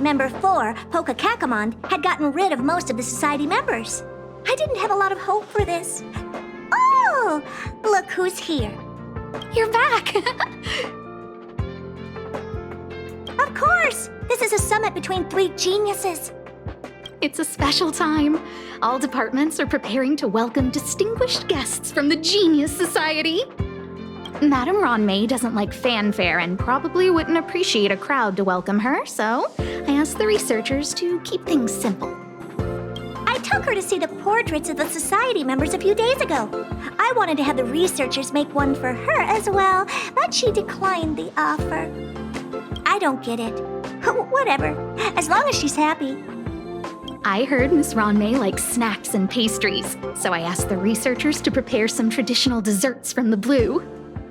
Member 4, Pokakakamon, had gotten rid of most of the society members. I didn't have a lot of hope for this. Oh, look who's here. You're back! Of course! This is a summit between 3 geniuses. It's a special time. All departments are preparing to welcome distinguished guests from the Genius Society. Madame Ronmei doesn't like fanfare and probably wouldn't appreciate a crowd to welcome her, so I asked the researchers to keep things simple. I took her to see the portraits of the society members a few days ago. I wanted to have the researchers make one for her as well, but she declined the offer. I don't get it. Whatever, as long as she's happy. I heard Miss Ronmei likes snacks and pastries, so I asked the researchers to prepare some traditional desserts from the blue.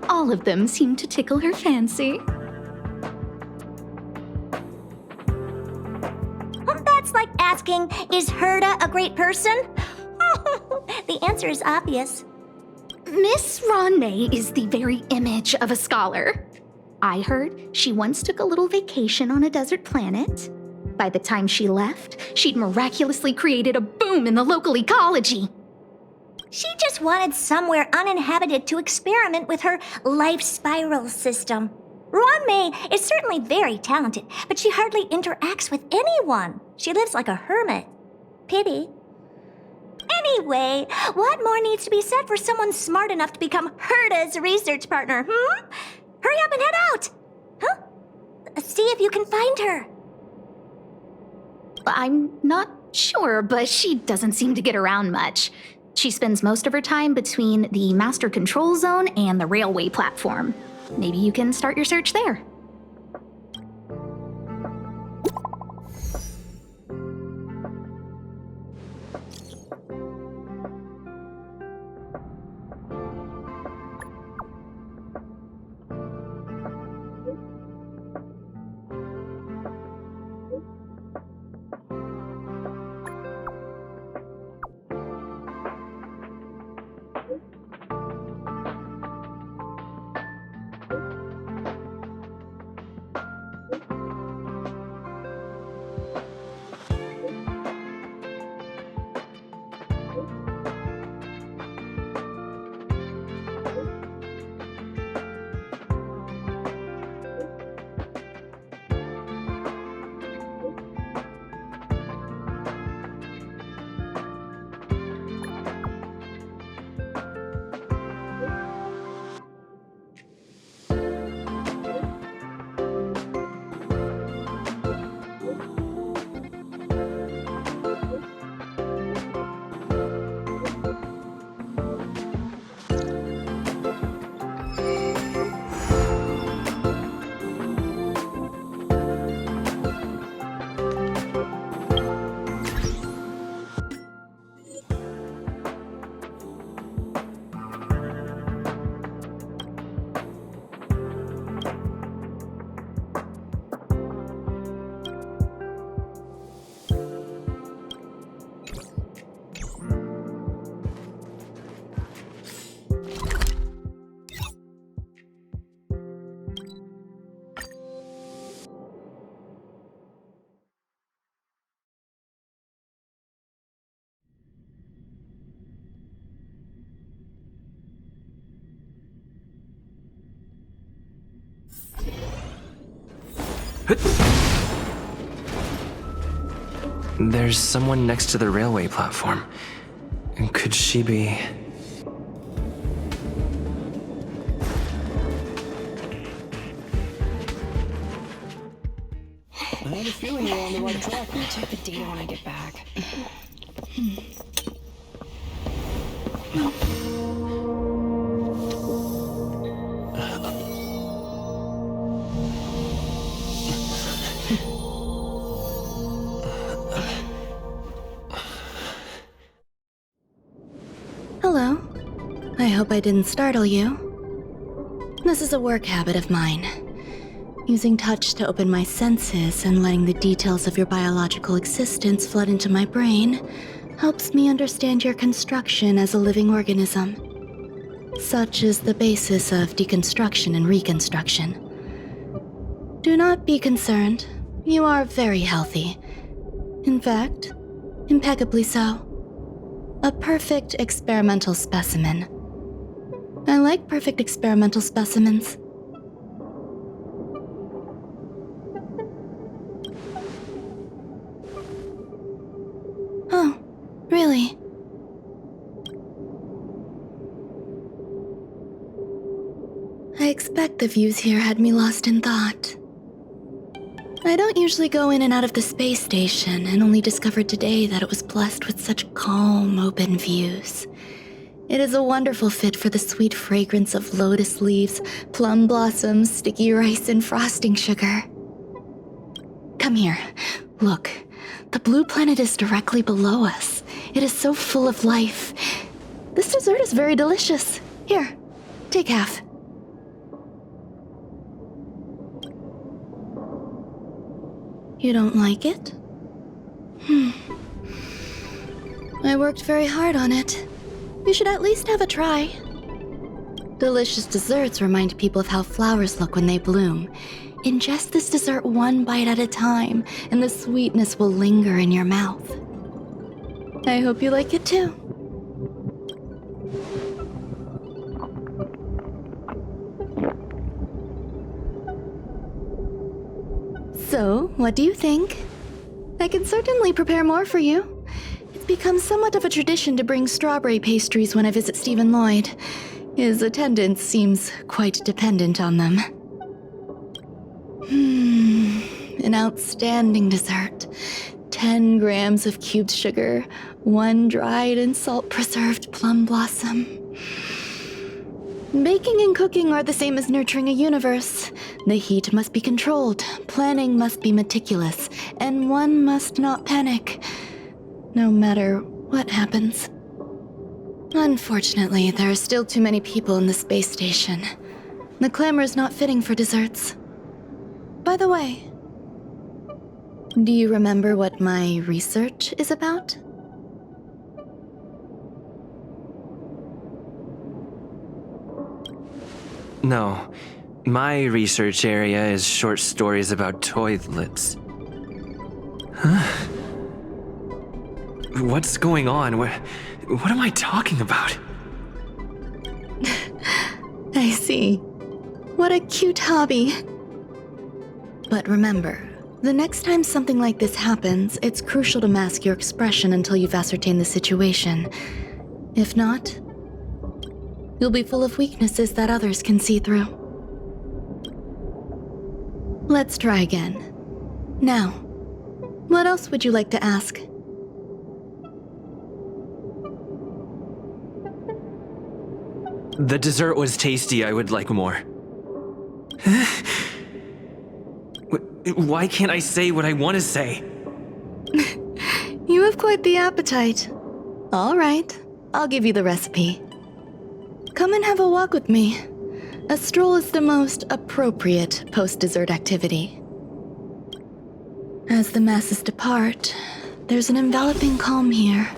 All of them seemed to tickle her fancy. That's like asking, is Herta a great person? The answer is obvious. Miss Ronmei is the very image of a scholar. I heard she once took a little vacation on a desert planet. By the time she left, she'd miraculously created a boom in the local ecology. She just wanted somewhere uninhabited to experiment with her life spiral system. Ruan is certainly very talented, but she hardly interacts with anyone. She lives like a hermit. Pity. Anyway, what more needs to be said for someone smart enough to become Herta's research partner, Hurry up and head out! See if you can find her. I'm not sure, but she doesn't seem to get around much. She spends most of her time between the master control zone and the railway platform. Maybe you can start your search there. There's someone next to the railway platform. Could she be... I have a feeling we're on the right track. I'll check the data when I get back. Hello. I hope I didn't startle you. This is a work habit of mine. Using touch to open my senses and letting the details of your biological existence flood into my brain helps me understand your construction as a living organism. Such is the basis of deconstruction and reconstruction. Do not be concerned. You are very healthy. In fact, impeccably so. A perfect experimental specimen. I like perfect experimental specimens. Oh, really? I expect the views here had me lost in thought. I don't usually go in and out of the space station, and only discovered today that it was blessed with such calm, open views. It is a wonderful fit for the sweet fragrance of lotus leaves, plum blossoms, sticky rice, and frosting sugar. Come here. Look. The blue planet is directly below us. It is so full of life. This dessert is very delicious. Here, take half. You don't like it? I worked very hard on it. You should at least have a try. Delicious desserts remind people of how flowers look when they bloom. Ingest this dessert one bite at a time, and the sweetness will linger in your mouth. I hope you like it too. So, what do you think? I can certainly prepare more for you. It's become somewhat of a tradition to bring strawberry pastries when I visit Stephen Lloyd. His attendance seems quite dependent on them. An outstanding dessert. 10 grams of cubed sugar, 1 dried and salt-preserved plum blossom. Baking and cooking are the same as nurturing a universe. The heat must be controlled, planning must be meticulous, and one must not panic, no matter what happens. Unfortunately, there are still too many people in the space station. The clamor is not fitting for desserts. By the way, do you remember what my research is about? No. My research area is short stories about toilets. Huh? What's going on? What am I talking about? I see. What a cute hobby. But remember, the next time something like this happens, it's crucial to mask your expression until you've ascertained the situation. If not, you'll be full of weaknesses that others can see through. Let's try again. Now, what else would you like to ask? The dessert was tasty. I would like more. Why can't I say what I want to say? You have quite the appetite. All right, I'll give you the recipe. Come and have a walk with me. A stroll is the most appropriate post-dessert activity. As the masses depart, there's an enveloping calm here,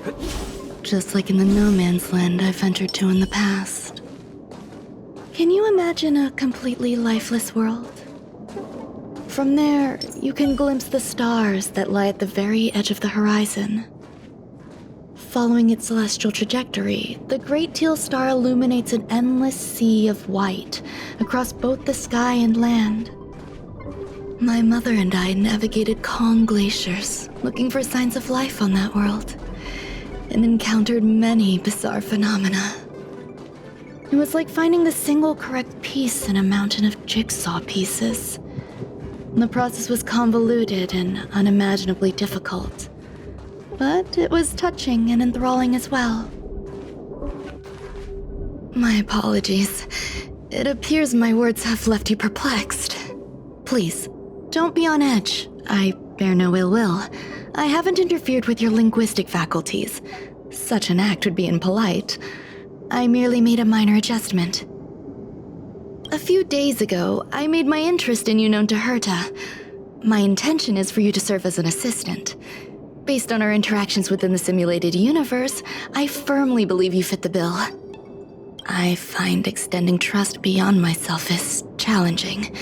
just like in the no man's land I've ventured to in the past. Can you imagine a completely lifeless world? From there, you can glimpse the stars that lie at the very edge of the horizon. Following its celestial trajectory, the Great Teal Star illuminates an endless sea of white across both the sky and land. My mother and I navigated calm glaciers, looking for signs of life on that world, and encountered many bizarre phenomena. It was like finding the single correct piece in a mountain of jigsaw pieces. The process was convoluted and unimaginably difficult, but it was touching and enthralling as well. My apologies. It appears my words have left you perplexed. Please, don't be on edge. I bear no ill will. I haven't interfered with your linguistic faculties. Such an act would be impolite. I merely made a minor adjustment. A few days ago, I made my interest in you known to Herta. My intention is for you to serve as an assistant. Based on our interactions within the simulated universe, I firmly believe you fit the bill. I find extending trust beyond myself is challenging.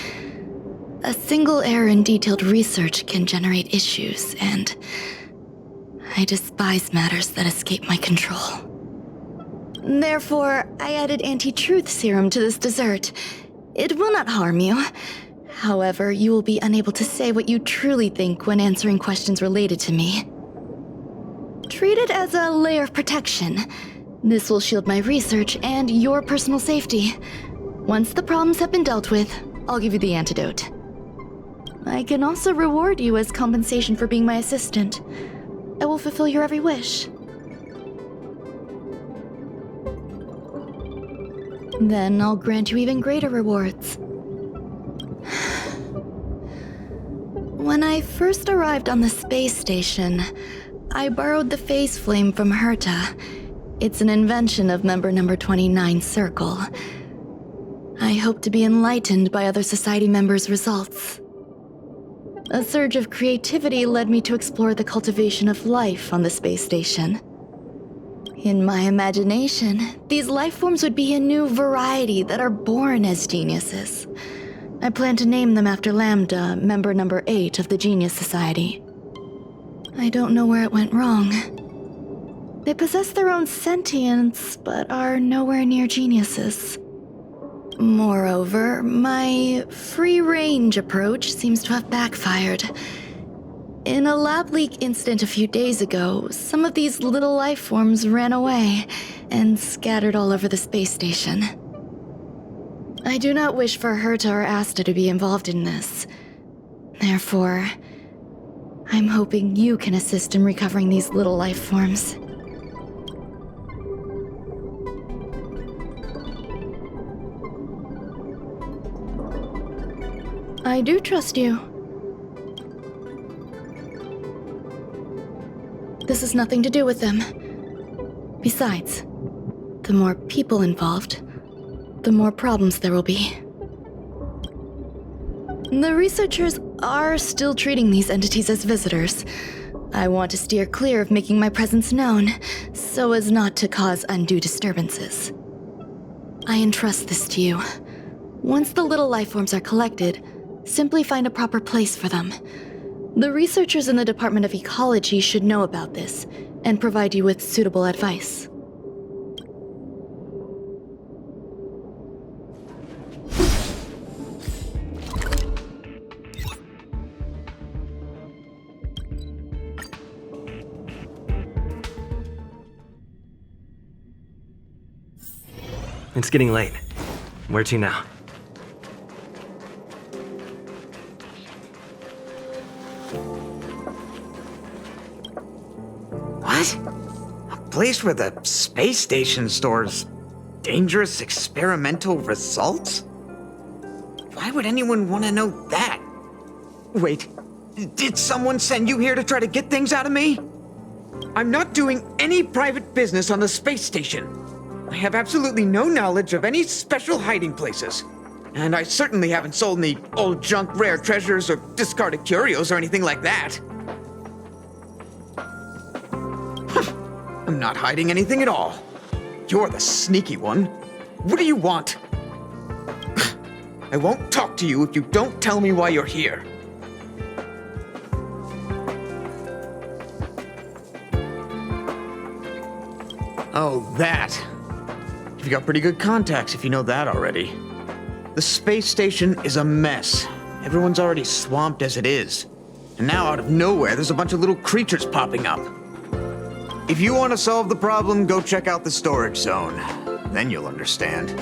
A single error in detailed research can generate issues, and I despise matters that escape my control. Therefore, I added anti-truth serum to this dessert. It will not harm you. However, you will be unable to say what you truly think when answering questions related to me. Treat it as a layer of protection. This will shield my research and your personal safety. Once the problems have been dealt with, I'll give you the antidote. I can also reward you as compensation for being my assistant. I will fulfill your every wish. Then I'll grant you even greater rewards. When I first arrived on the space station, I borrowed the phase flame from Herta. It's an invention of member number 29 Circle. I hope to be enlightened by other society members' results. A surge of creativity led me to explore the cultivation of life on the space station. In my imagination, these life forms would be a new variety that are born as geniuses. I plan to name them after Lambda, member number 8 of the Genius Society. I don't know where it went wrong. They possess their own sentience, but are nowhere near geniuses. Moreover, my free-range approach seems to have backfired. In a lab leak incident a few days ago, some of these little life forms ran away and scattered all over the space station. I do not wish for Herta or Asta to be involved in this. Therefore, I'm hoping you can assist in recovering these little life forms. I do trust you. This has nothing to do with them. Besides, the more people involved, the more problems there will be. The researchers are still treating these entities as visitors. I want to steer clear of making my presence known, so as not to cause undue disturbances. I entrust this to you. Once the little life forms are collected, simply find a proper place for them. The researchers in the Department of Ecology should know about this, and provide you with suitable advice. It's getting late. Where to now? What? A place where the space station stores dangerous experimental results? Why would anyone want to know that? Wait, did someone send you here to try to get things out of me? I'm not doing any private business on the space station. I have absolutely no knowledge of any special hiding places. And I certainly haven't sold any old junk rare treasures or discarded curios or anything like that. I'm not hiding anything at all. You're the sneaky one. What do you want? I won't talk to you if you don't tell me why you're here. Oh, that. You've got pretty good contacts if you know that already. The space station is a mess. Everyone's already swamped as it is. And now out of nowhere, there's a bunch of little creatures popping up. If you want to solve the problem, go check out the storage zone. Then you'll understand.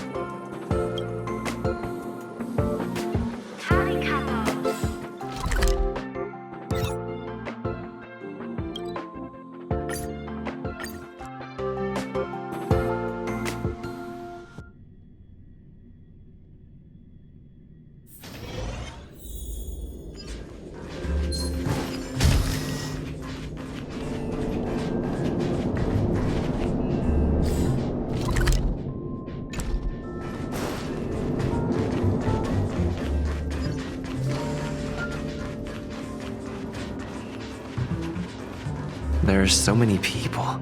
There are so many people.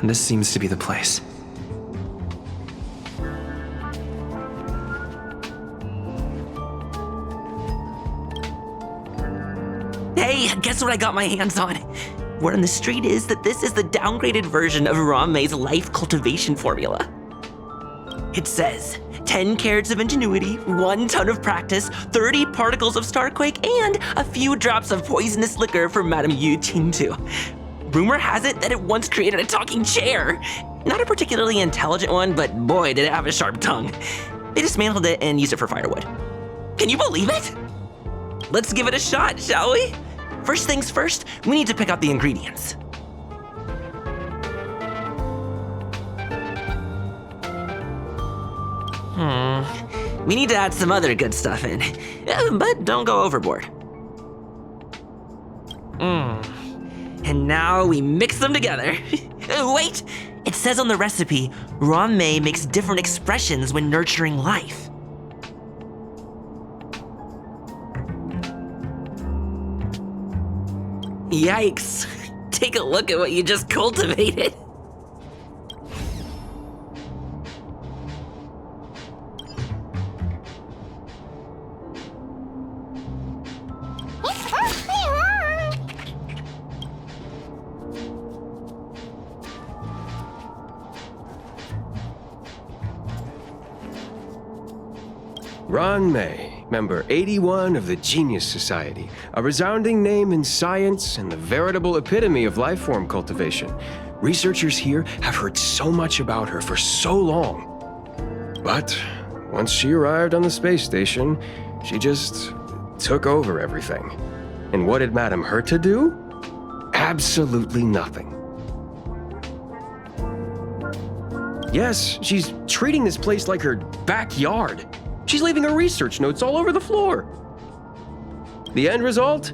This seems to be the place. Hey, guess what I got my hands on? Word on the street is that this is the downgraded version of Ruan-mei's life cultivation formula. It says 10 carats of ingenuity, 1 ton of practice, 30 particles of starquake, and a few drops of poisonous liquor for Madame Yu Tintu. Rumor has it that it once created a talking chair. Not a particularly intelligent one, but boy, did it have a sharp tongue. They dismantled it and used it for firewood. Can you believe it? Let's give it a shot, shall we? First things first, we need to pick out the ingredients. We need to add some other good stuff in, but don't go overboard. And now we mix them together. Wait! It says on the recipe, Ruan-mei makes different expressions when nurturing life. Yikes. Take a look at what you just cultivated. Ruan-mei, member 81 of the Genius Society, a resounding name in science and the veritable epitome of lifeform cultivation. Researchers here have heard so much about her for so long. But once she arrived on the space station, she just took over everything. And what did Madame Herta do? Absolutely nothing. Yes, she's treating this place like her backyard. She's leaving her research notes all over the floor. The end result?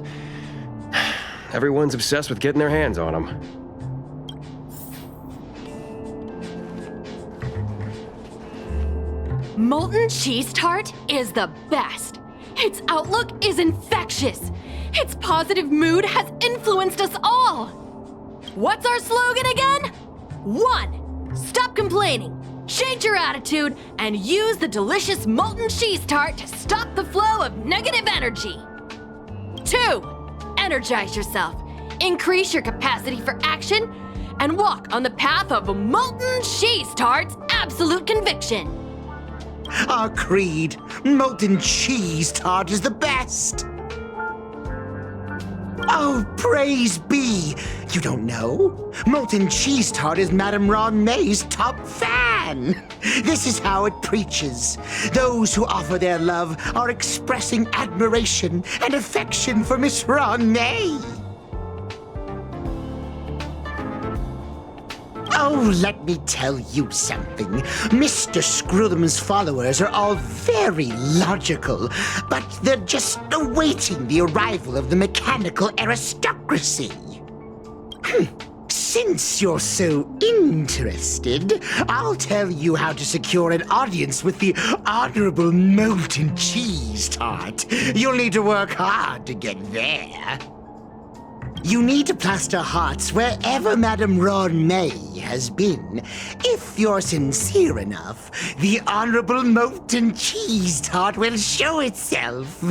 Everyone's obsessed with getting their hands on them. Molten cheese tart is the best. Its outlook is infectious. Its positive mood has influenced us all. What's our slogan again? 1. Stop complaining. Change your attitude and use the delicious molten cheese tart to stop the flow of negative energy. 2. Energize yourself, increase your capacity for action, and walk on the path of molten cheese tart's absolute conviction. Our creed, molten cheese tart is the best. Oh, praise be! You don't know? Molten cheese tart is Madame Ruan-mei's top fan. This is how it preaches. Those who offer their love are expressing admiration and affection for Miss Ruan-mei. Oh, let me tell you something. Mr. Screwllum's followers are all very logical, but they're just awaiting the arrival of the mechanical aristocracy. Since you're so interested, I'll tell you how to secure an audience with the Honorable Molten Cheese Tart. You'll need to work hard to get there. You need to plaster hearts wherever Madame Ruan-mei has been. If you're sincere enough, the Honorable Molten Cheese Tart will show itself.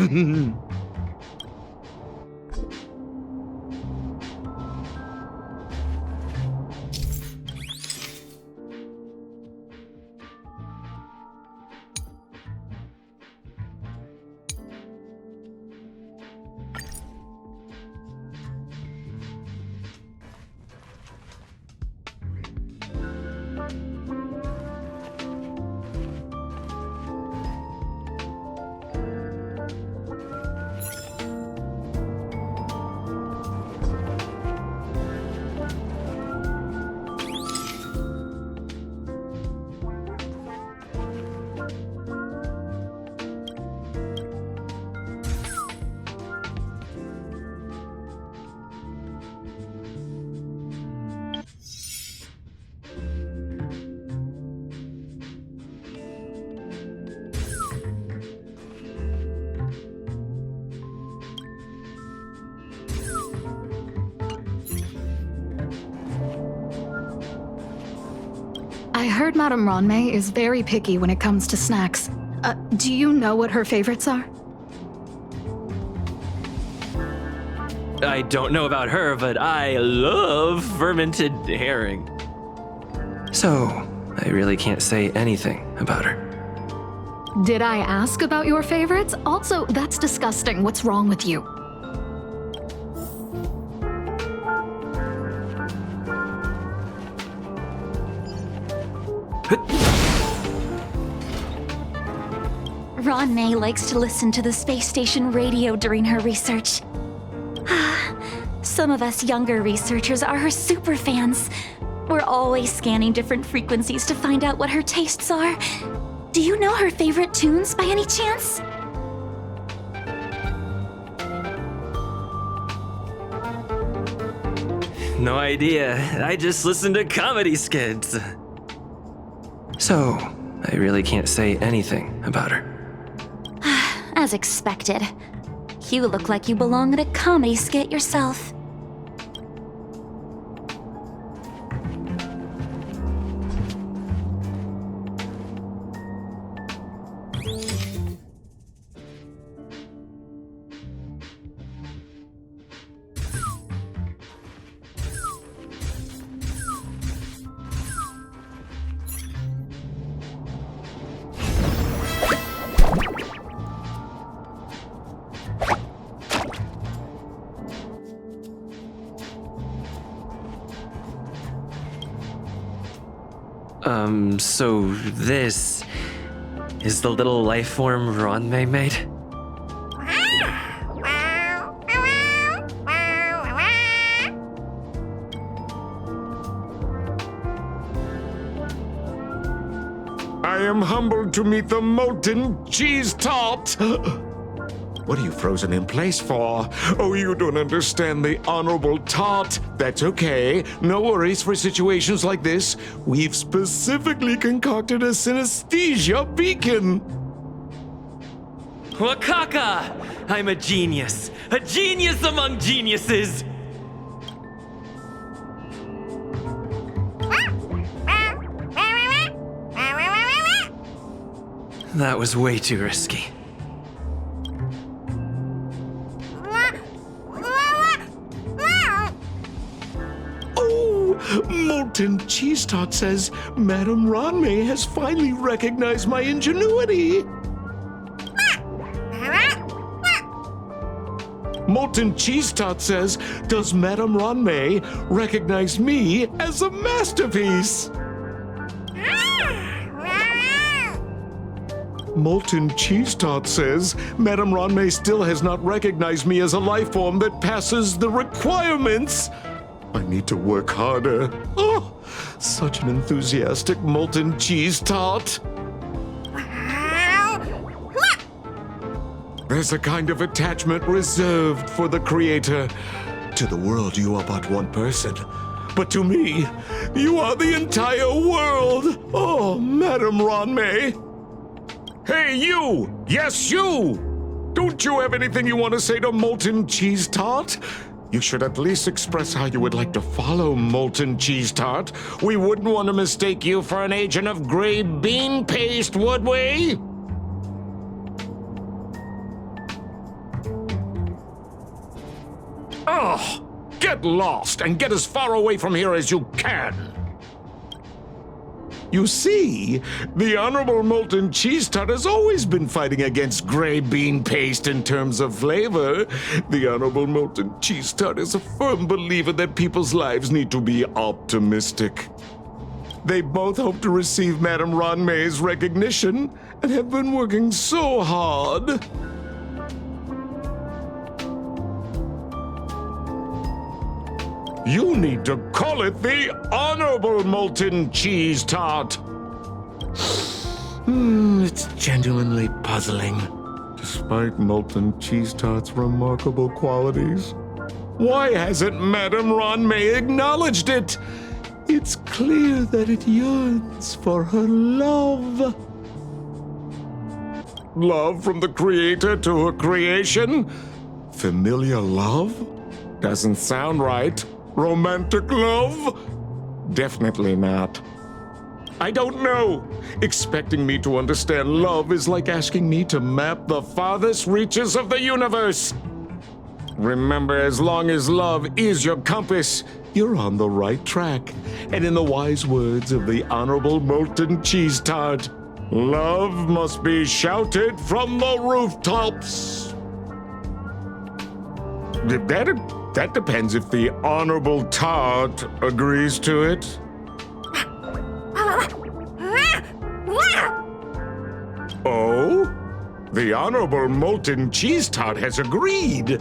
I heard Madame Ruan-mei is very picky when it comes to snacks. Do you know what her favorites are? I don't know about her, but I love fermented herring. So, I really can't say anything about her. Did I ask about your favorites? Also, that's disgusting. What's wrong with you? Ruan Mei likes to listen to the space station radio during her research. Some of us younger researchers are her super fans. We're always scanning different frequencies to find out what her tastes are. Do you know her favorite tunes by any chance? No idea. I just listen to comedy skits. So, I really can't say anything about her. As expected. You look like you belong in a comedy skit yourself. So this is the little life form Ruan Mei made? I am humbled to meet the molten cheese tart. What are you frozen in place for? Oh, you don't understand the honorable tart. That's okay. No worries for situations like this. We've specifically concocted a synesthesia beacon. Wakaka! I'm a genius. A genius among geniuses! That was way too risky. Molten Cheese Tart says Madame Ruan Mei has finally recognized my ingenuity. Molten Cheese Tart says, does Madame Ruan Mei recognize me as a masterpiece? Molten Cheese Tart says, Madame Ruan Mei still has not recognized me as a life form that passes the requirements. I need to work harder. Oh, such an enthusiastic molten cheese tart. There's a kind of attachment reserved for the creator. To the world, you are but one person. But to me, you are the entire world. Oh, Madame Ruan Mei. Hey, you! Yes, you! Don't you have anything you want to say to Molten Cheese Tart? You should at least express how you would like to follow Molten Cheese Tart. We wouldn't want to mistake you for an agent of gray bean paste, would we? Oh, get lost and get as far away from here as you can. You see, the Honorable Molten Cheese Tart has always been fighting against gray bean paste in terms of flavor. The Honorable Molten Cheese Tart is a firm believer that people's lives need to be optimistic. They both hope to receive Madame Ruan Mei's recognition and have been working so hard. You need to call it the Honorable Molten Cheese Tart. It's genuinely puzzling. Despite Molten Cheese Tart's remarkable qualities, why hasn't Madame Ruan Mei acknowledged it? It's clear that it yearns for her love. Love from the creator to her creation? Familiar love? Doesn't sound right. Romantic love? Definitely not. I don't know. Expecting me to understand love is like asking me to map the farthest reaches of the universe. Remember, as long as love is your compass, you're on the right track. And in the wise words of the Honorable Molten Cheese Tart, love must be shouted from the rooftops. That depends if the Honorable Tart agrees to it. Oh? The Honorable Molten Cheese Tart has agreed.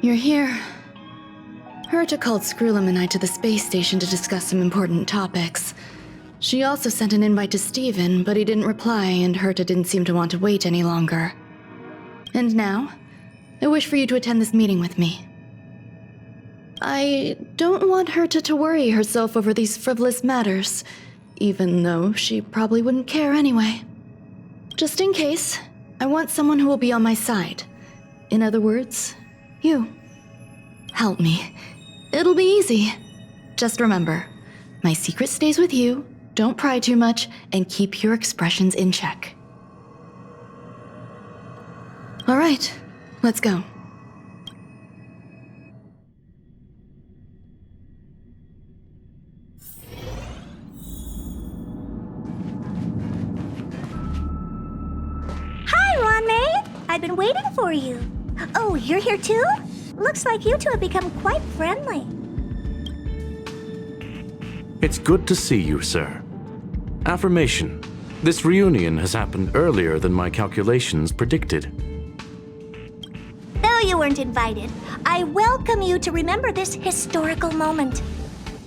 You're here. Herta called Screwllum and I to the space station to discuss some important topics. She also sent an invite to Steven, but he didn't reply, and Herta didn't seem to want to wait any longer. And now, I wish for you to attend this meeting with me. I don't want Herta to worry herself over these frivolous matters, even though she probably wouldn't care anyway. Just in case, I want someone who will be on my side. In other words, you. Help me. It'll be easy. Just remember, my secret stays with you, don't pry too much, and keep your expressions in check. All right, let's go. Hi, Ruan May. I've been waiting for you. Oh, you're here too? Looks like you two have become quite friendly. It's good to see you, sir. Affirmation. This reunion has happened earlier than my calculations predicted. Though you weren't invited, I welcome you to remember this historical moment.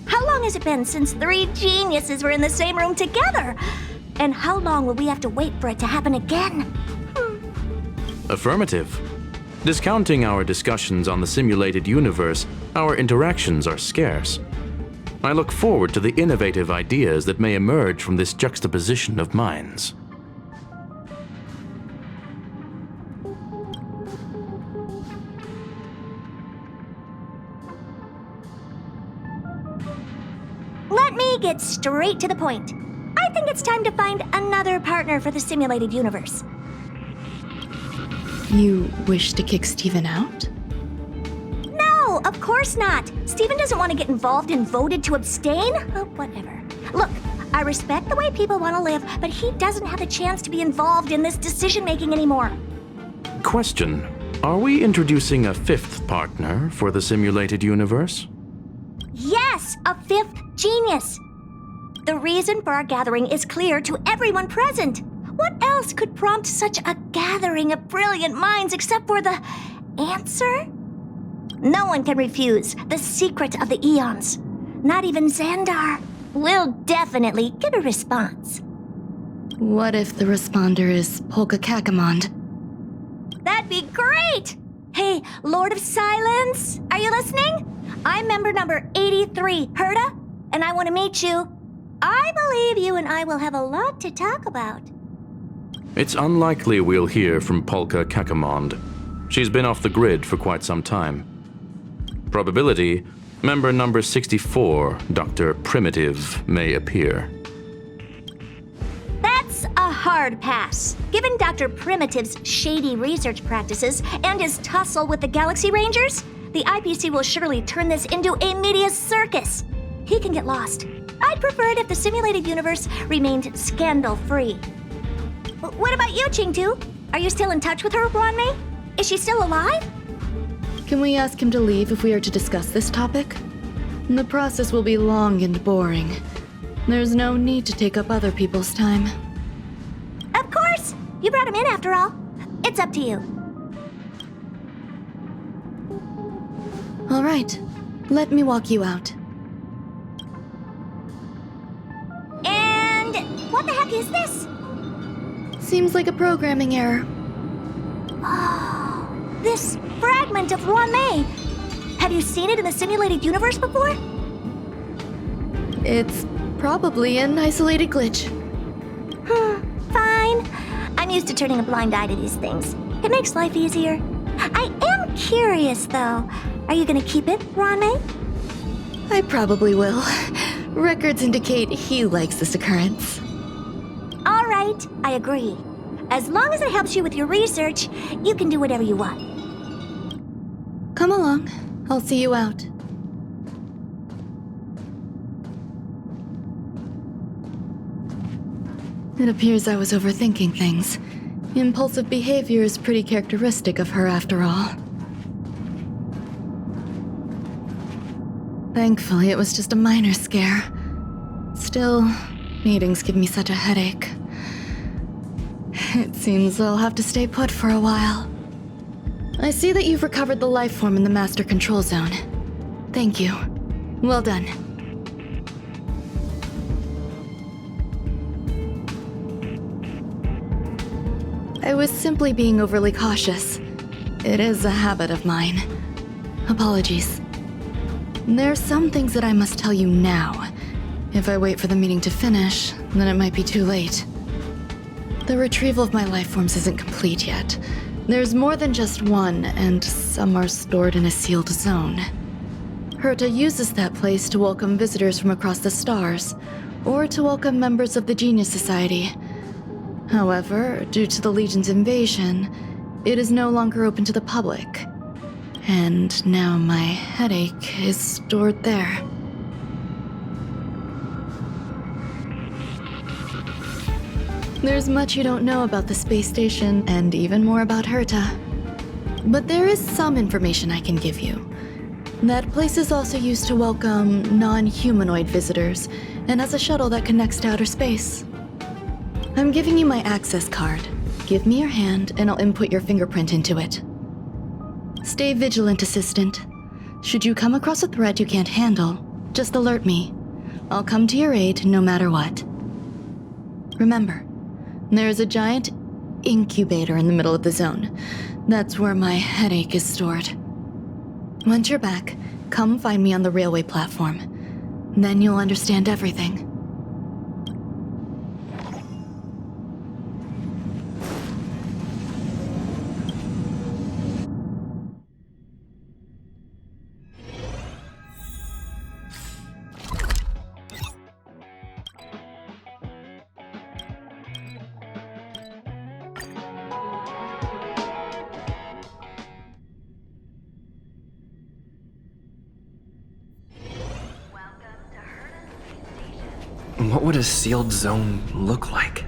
How long has it been since 3 geniuses were in the same room together? And how long will we have to wait for it to happen again? Affirmative. Discounting our discussions on the simulated universe, our interactions are scarce. I look forward to the innovative ideas that may emerge from this juxtaposition of minds. Let me get straight to the point. I think it's time to find another partner for the simulated universe. You wish to kick Steven out? No, of course not. Steven doesn't want to get involved and voted to abstain. Oh, whatever. Look, I respect the way people want to live, but he doesn't have a chance to be involved in this decision-making anymore. Question. Are we introducing a fifth partner for the simulated universe? Yes, a fifth genius. The reason for our gathering is clear to everyone present. What else could prompt such a gathering of brilliant minds except for the answer? No one can refuse the secret of the eons. Not even Xandar. We'll definitely get a response. What if the responder is Polka Kakamond? That'd be great! Hey, Lord of Silence, are you listening? I'm member number 83, Herta, and I want to meet you. I believe you and I will have a lot to talk about. It's unlikely we'll hear from Polka Kakamond. She's been off the grid for quite some time. Probability, member number 64, Dr. Primitive, may appear. That's a hard pass. Given Dr. Primitive's shady research practices and his tussle with the Galaxy Rangers, the IPC will surely turn this into a media circus. He can get lost. I'd prefer it if the simulated universe remained scandal-free. What about you, Chingtu? Are you still in touch with her, Ruan? Is she still alive? Can we ask him to leave if we are to discuss this topic? The process will be long and boring. There's no need to take up other people's time. Of course! You brought him in after all. It's up to you. All right, let me walk you out. And what the heck is this? Seems like a programming error. Oh, this fragment of Ruan. Have you seen it in the simulated universe before? It's probably an isolated glitch. Fine. I'm used to turning a blind eye to these things. It makes life easier. I am curious, though. Are you gonna keep it, Ruan? I probably will. Records indicate he likes this occurrence. All right, I agree. As long as it helps you with your research, you can do whatever you want. Come along. I'll see you out. It appears I was overthinking things. Impulsive behavior is pretty characteristic of her after all. Thankfully, it was just a minor scare. Still, meetings give me such a headache. It seems I'll have to stay put for a while. I see that you've recovered the life form in the Master Control Zone. Thank you. Well done. I was simply being overly cautious. It is a habit of mine. Apologies. There's some things that I must tell you now. If I wait for the meeting to finish, then it might be too late. The retrieval of my life forms isn't complete yet. There's more than just one, and some are stored in a sealed zone. Herta uses that place to welcome visitors from across the stars, or to welcome members of the Genius Society. However, due to the Legion's invasion, it is no longer open to the public. And now my headache is stored there. There's much you don't know about the space station, and even more about Herta. But there is some information I can give you. That place is also used to welcome non-humanoid visitors, and has a shuttle that connects to outer space. I'm giving you my access card. Give me your hand, and I'll input your fingerprint into it. Stay vigilant, Assistant. Should you come across a threat you can't handle, just alert me. I'll come to your aid no matter what. Remember, there is a giant incubator in the middle of the zone. That's where my headache is stored. Once you're back, come find me on the railway platform. Then you'll understand everything. What would a sealed zone look like?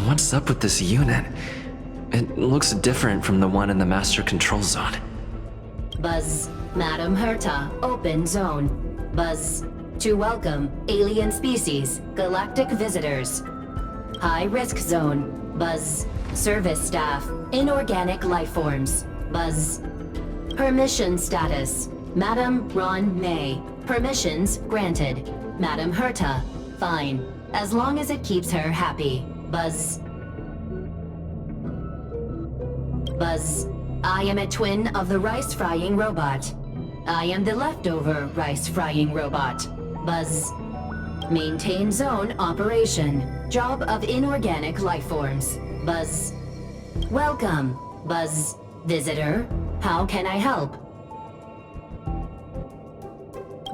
What's up with this unit? It looks different from the one in the master control zone. Buzz, Madam Herta, open zone. Buzz, to welcome alien species, galactic visitors. High risk zone. Buzz, service staff, inorganic life forms. Buzz, permission status. Madam Ron May, permissions granted. Madam Herta, fine, as long as it keeps her happy. Buzz. Buzz, I am a twin of the rice-frying robot. I am the leftover rice-frying robot. Buzz. Maintain zone operation. Job of inorganic life forms. Buzz. Welcome, Buzz. Visitor, how can I help?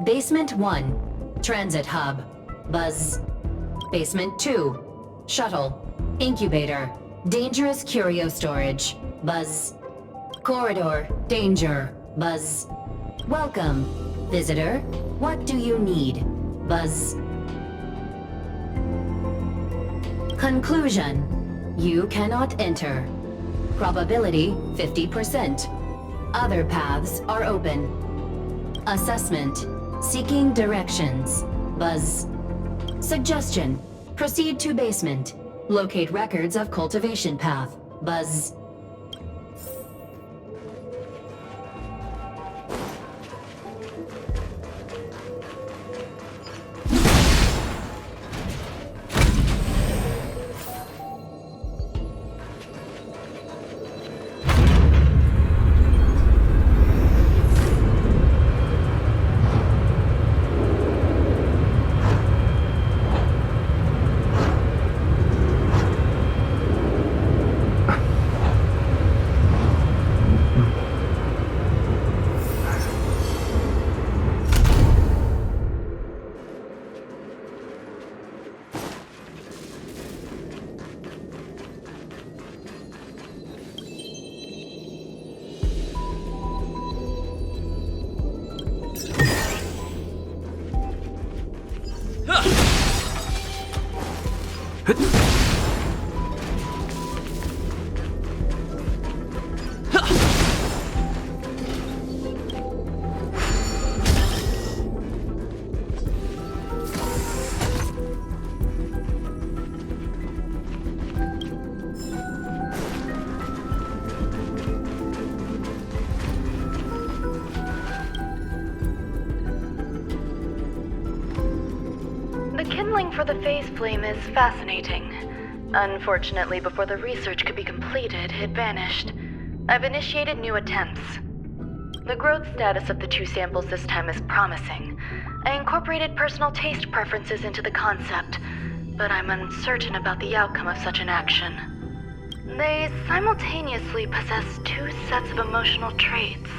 Basement 1, Transit Hub. Buzz. Basement 2, Shuttle. Incubator. Dangerous curio storage. Buzz. Corridor. Danger. Buzz. Welcome. Visitor, what do you need? Buzz. Conclusion. You cannot enter. Probability 50%. Other paths are open. Assessment. Seeking directions. Buzz. Suggestion. Proceed to basement. Locate records of cultivation path. Buzz. For the phase flame is fascinating. Unfortunately, before the research could be completed, it vanished. I've initiated new attempts. The growth status of the 2 samples this time is promising. I incorporated personal taste preferences into the concept, but I'm uncertain about the outcome of such an action. They simultaneously possess 2 sets of emotional traits.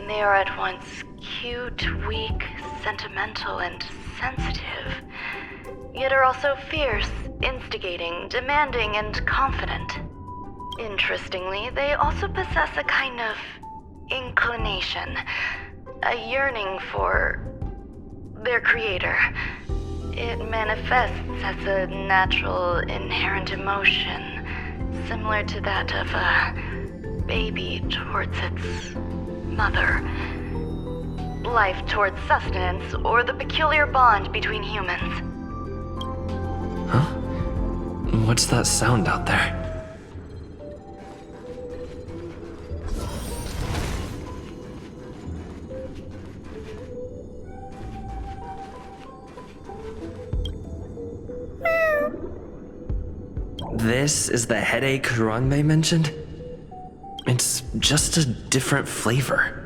They are at once cute, weak, sentimental, and sensitive, yet are also fierce, instigating, demanding, and confident. Interestingly, they also possess a kind of inclination, a yearning for their creator. It manifests as a natural, inherent emotion, similar to that of a baby towards its mother. Life towards sustenance, or the peculiar bond between humans. Huh? What's that sound out there? This is the headache Ruan mentioned? It's just a different flavor.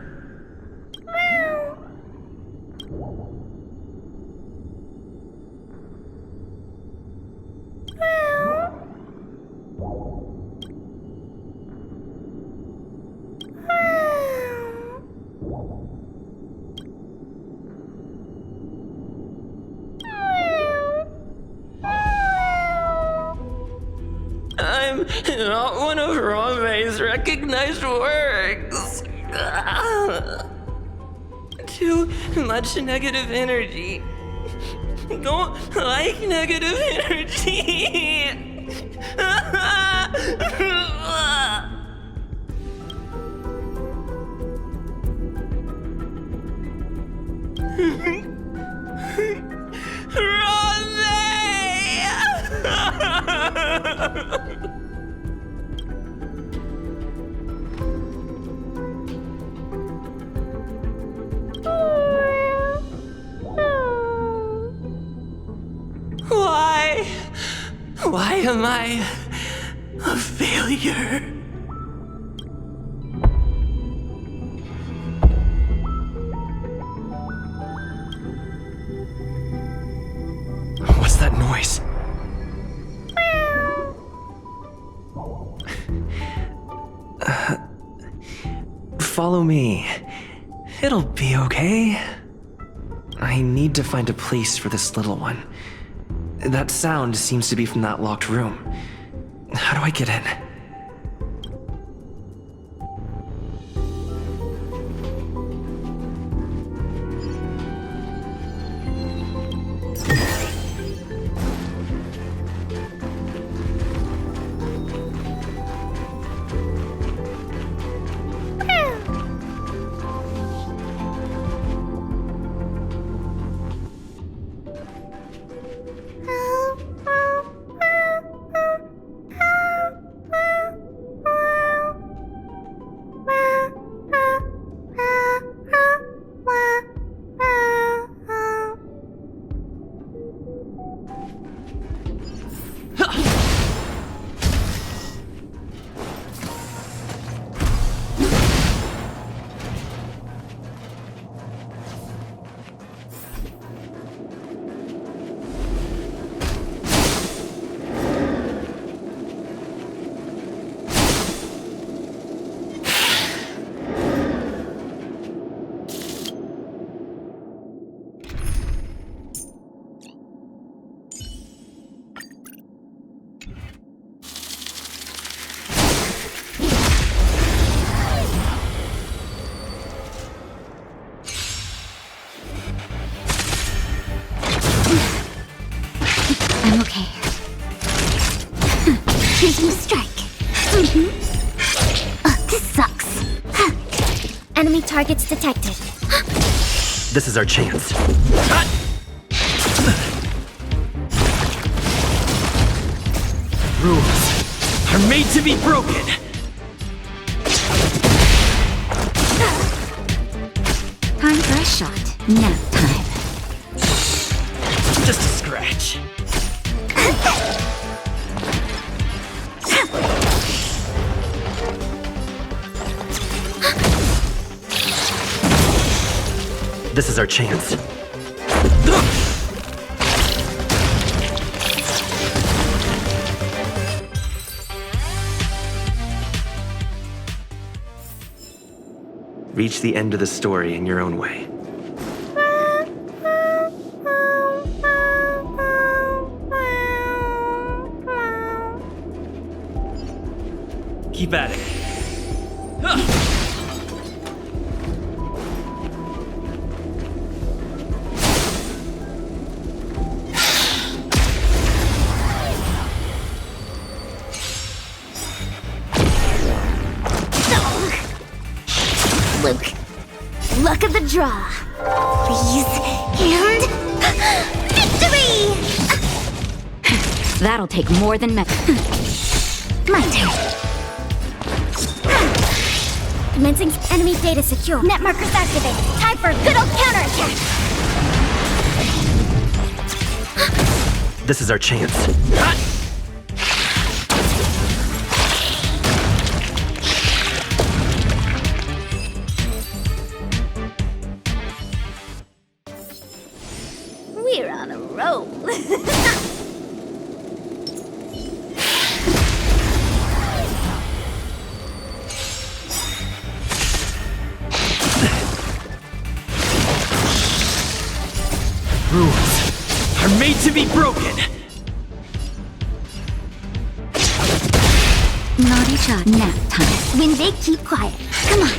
I'm not one of Rome's recognized works. Too much negative energy. Don't like negative energy. Am I a failure? What's that noise? Follow me. It'll be okay. I need to find a place for this little one. That sound seems to be from that locked room. How do I get in? I'm okay. Here's my strike. This sucks. Enemy targets detected. This is our chance. Rules are made to be broken. Time for a shot. Nap time. Just a scratch. This is our chance. Reach the end of the story in your own way. Keep at it. Luke, luck of the draw. Please, and victory! That'll take more than my turn. Commencing enemy data secure. Net markers activated. Time for a good old counterattack. This is our chance. We're on a roll. Rules are made to be broken. Naughty shot. Nap time. When they keep quiet. Come on.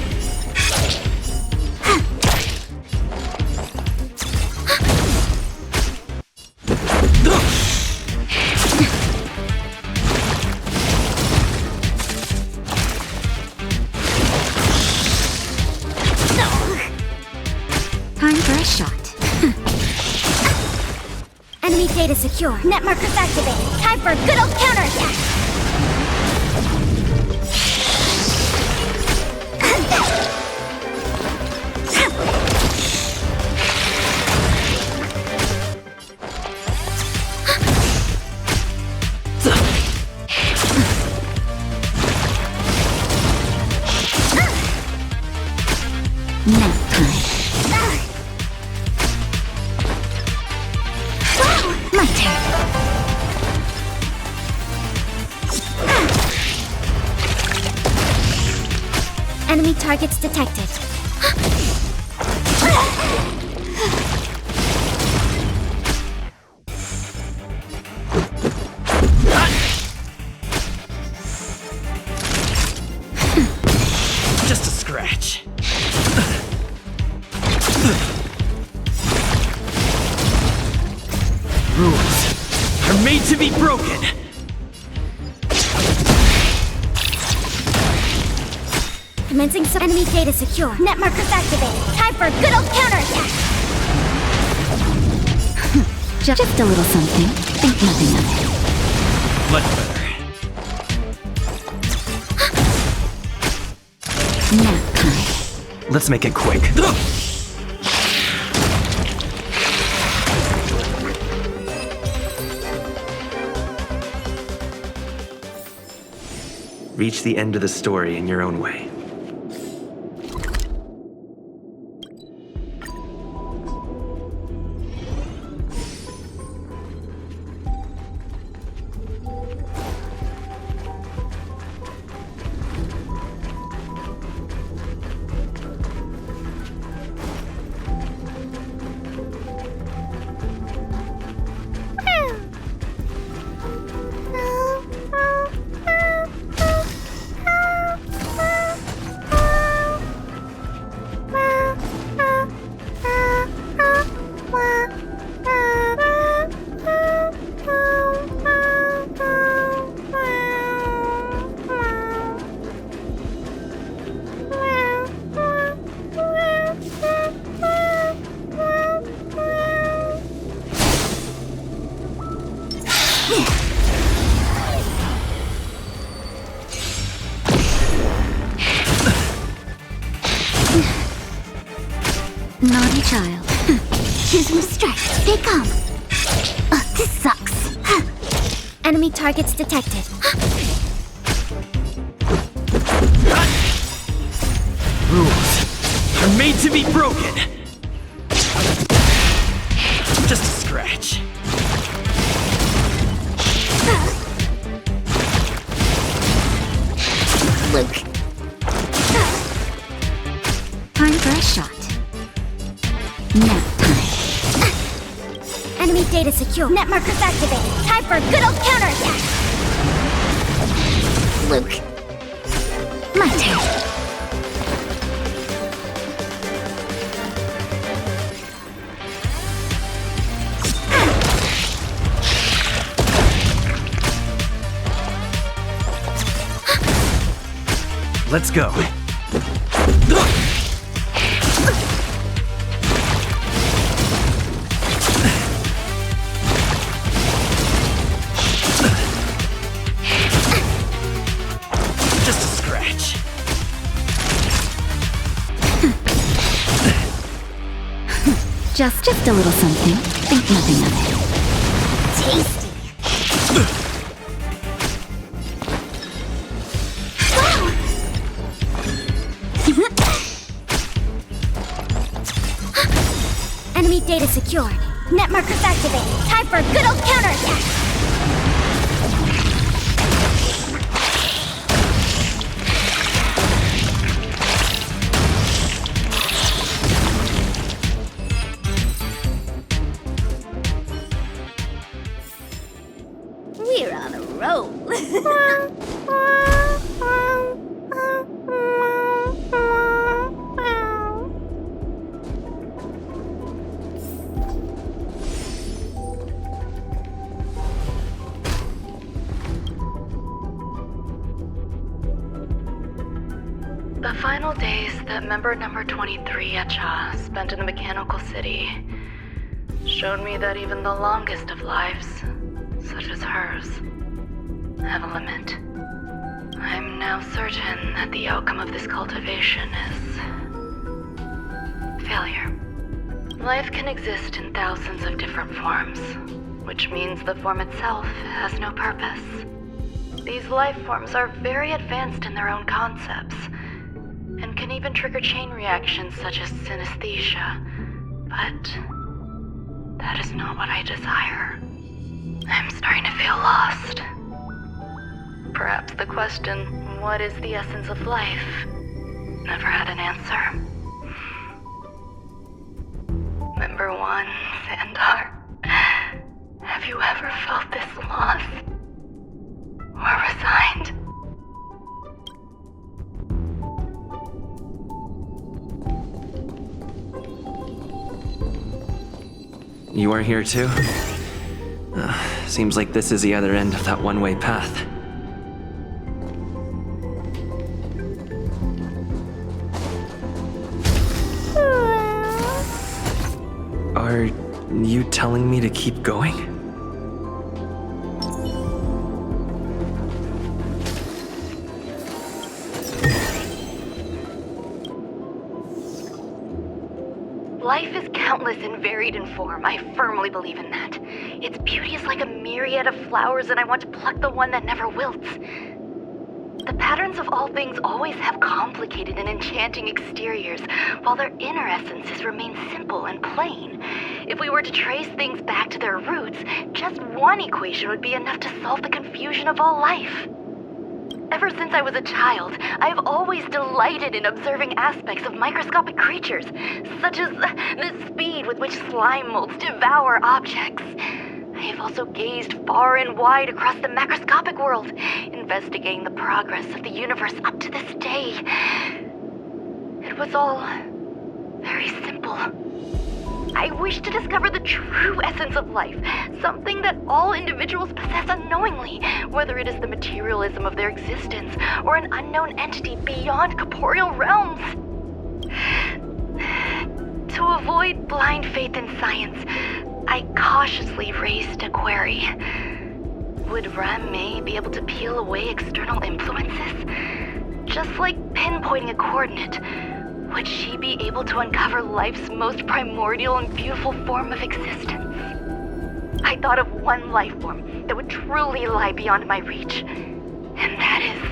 Time for a shot. Enemy data secure. Net markers activated. Time for a good old counterattack. Enemy targets detected. Just a scratch. Rules are made to be broken. Commencing some enemy data secure. Net markers activated. Time for a good old counterattack. Just a little something. Think nothing of it. Much better. Nap time. Let's make it quick. Reach the end of the story in your own way. Naughty child. Here's some strikes. They come. This sucks. Enemy targets detected. Rules are made to be broken. Just a scratch. Luke. Time for a shot. Nap time. Enemy data secure. Net markers activated. Time for a good old counterattack. Luke. My turn. Let's go. Just a scratch. Just a little something. Think nothing of it. Tasty. Enemy data secured. Net markers activated. Time for a good old counterattack. We're on a roll. The final days that member number 23 Echa spent in the mechanical city showed me that even the longest of lives, such as hers, have a limit. I'm now certain that the outcome of this cultivation is failure. Life can exist in thousands of different forms, which means the form itself has no purpose. These life forms are very advanced in their own concepts, and can even trigger chain reactions such as synesthesia, but that is not what I desire. I'm starting to feel lost. Perhaps the question, what is the essence of life, never had an answer. Member 1, Sandar. Have you ever felt this lost? Or resigned? You are here too? Seems like this is the other end of that one-way path. Are you telling me to keep going? Life is countless and varied in form. I firmly believe in that. Its beauty is like a myriad of flowers, and I want to pluck the one that never wilts. The patterns of all things always have complicated and enchanting exteriors, while their inner essences remain simple and plain. If we were to trace things back to their roots, just one equation would be enough to solve the confusion of all life. Ever since I was a child, I have always delighted in observing aspects of microscopic creatures, such as the speed with which slime molds devour objects. I have also gazed far and wide across the macroscopic world, investigating the progress of the universe up to this day. It was all very simple. I wish to discover the true essence of life, something that all individuals possess unknowingly, whether it is the materialism of their existence or an unknown entity beyond corporeal realms. To avoid blind faith in science, I cautiously raised a query. Would Ram-Mei be able to peel away external influences? Just like pinpointing a coordinate, would she be able to uncover life's most primordial and beautiful form of existence? I thought of one life form that would truly lie beyond my reach, and that is...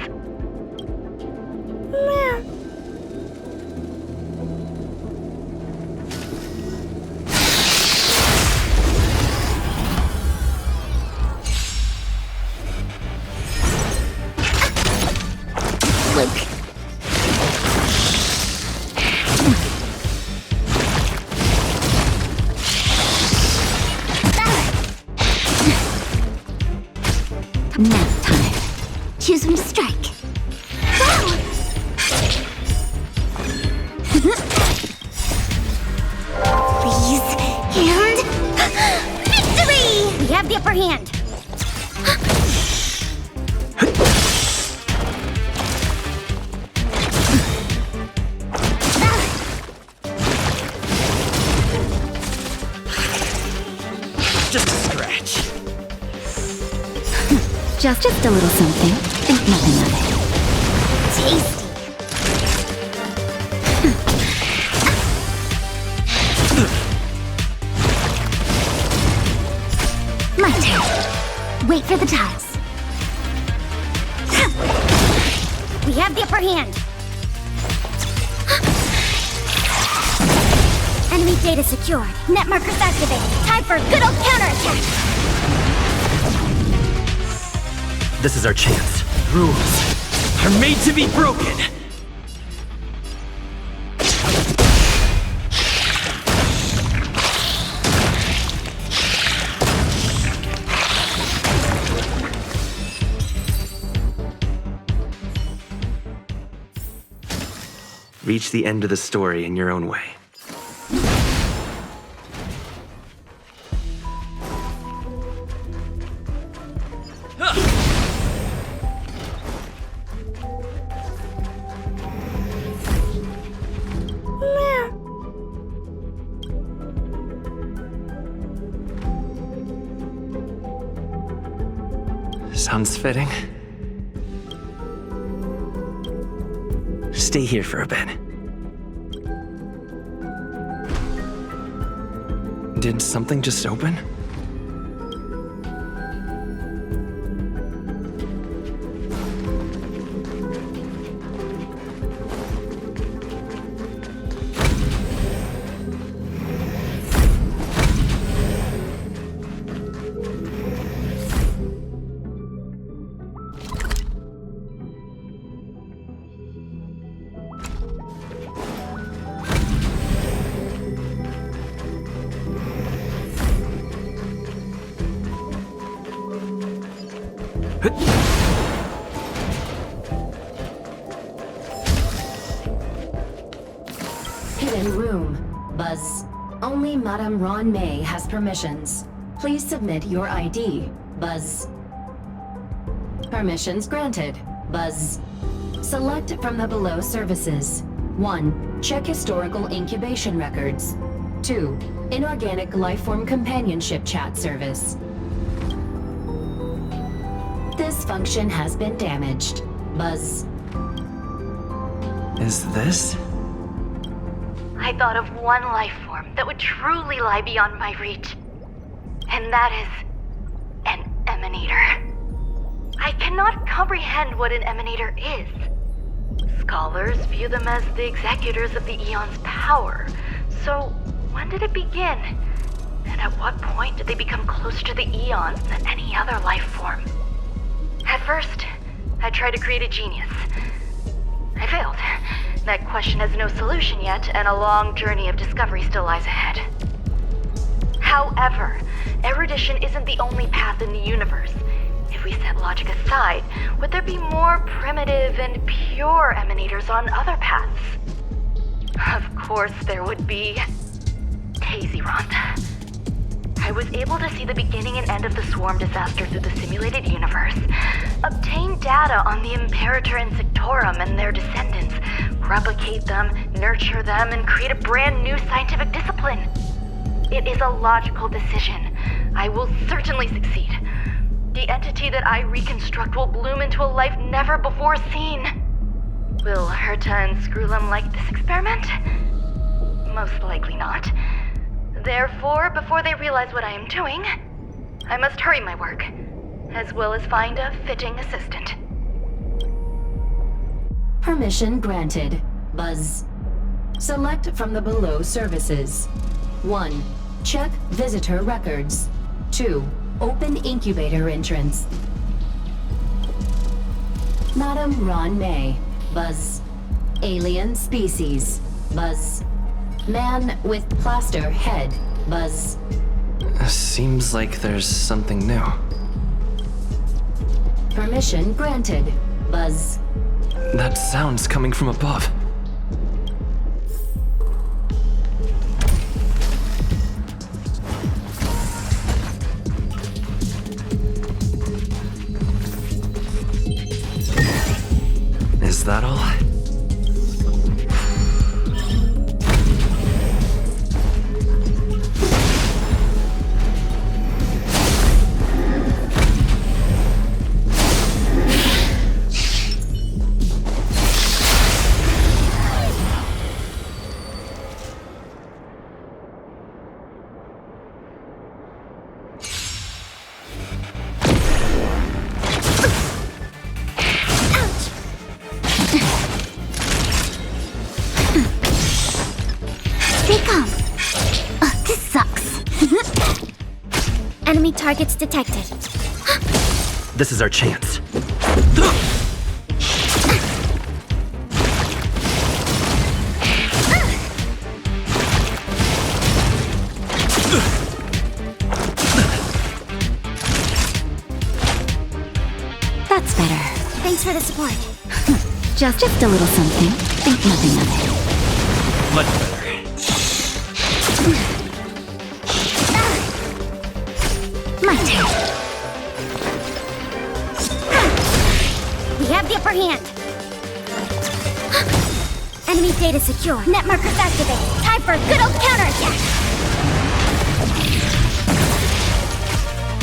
Luke. Nap time. Choose when to strike. Please, and victory! We have the upper hand. Just a scratch. Just a little something. Think nothing of it. Tasty. My turn. Wait for the tiles. We have the upper hand. Enemy data secured. Net markers activated. Time for a good old counterattack. This is our chance. Rules are made to be broken. Reach the end of the story in your own way. Sounds fitting. Stay here for a bit. Did something just open? Hidden room. Buzz. Only Madame Ruan May has permissions. Please submit your ID. Buzz. Permissions granted. Buzz. Select from the below services. 1. Check historical incubation records. 2. Inorganic lifeform companionship chat service. This function has been damaged. Buzz. Is this? I thought of one life form that would truly lie beyond my reach. And that is an emanator. I cannot comprehend what an emanator is. Scholars view them as the executors of the Eon's power. So, when did it begin? And at what point did they become closer to the Eons than any other life form? At first, I tried to create a genius. I failed. That question has no solution yet, and a long journey of discovery still lies ahead. However, erudition isn't the only path in the universe. If we set logic aside, would there be more primitive and pure emanators on other paths? Of course there would be. Tazeront. I was able to see the beginning and end of the swarm disaster through the simulated universe, obtain data on the Imperator and Sectorum and their descendants, replicate them, nurture them, and create a brand new scientific discipline. It is a logical decision. I will certainly succeed. The entity that I reconstruct will bloom into a life never before seen. Will Herta and Screwllum like this experiment? Most likely not. Therefore, before they realize what I am doing, I must hurry my work, as well as find a fitting assistant. Permission granted. Buzz. Select from the below services. 1. Check visitor records. 2. Open incubator entrance. Madame Ruan May. Buzz. Alien species. Buzz. Man with plaster head. Buzz. Seems like there's something new. Permission granted. Buzz. That sound's coming from above. Is that all? Enemy targets detected. This is our chance. That's better. Thanks for the support. Just a little something. Think nothing of it. Much better. My turn. We have the upper hand. Enemy data secure. Net markers activated. Time for a good old counterattack.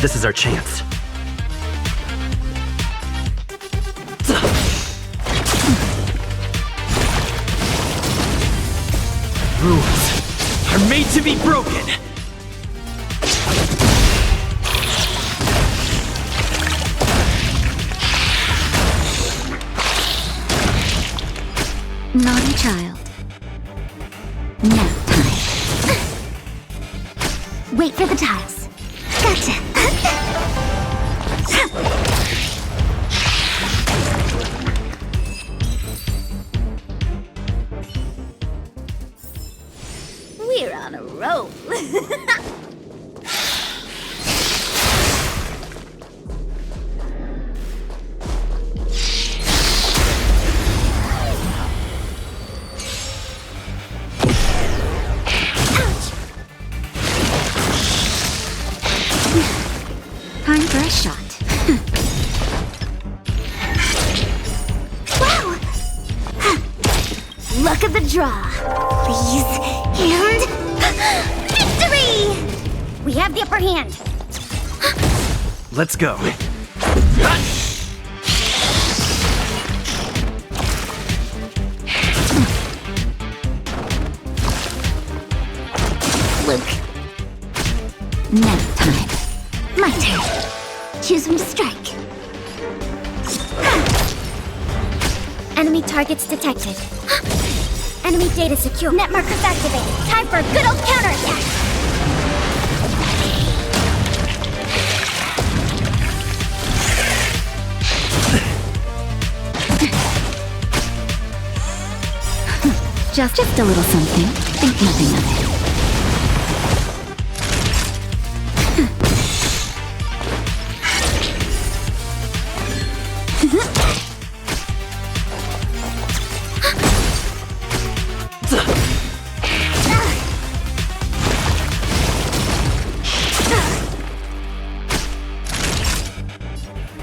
This is our chance. Rules are made to be broken. Naughty child. Nap time. Wait for the tiles. Gotcha. We're on a roll. Luck of the draw. Please. And... victory! We have the upper hand. Let's go. Luke. Now time. My turn. Choose when to strike. Enemy targets detected. Enemy data secure. Net markers activated. Time for a good old counterattack. Just a little something. Think nothing of it.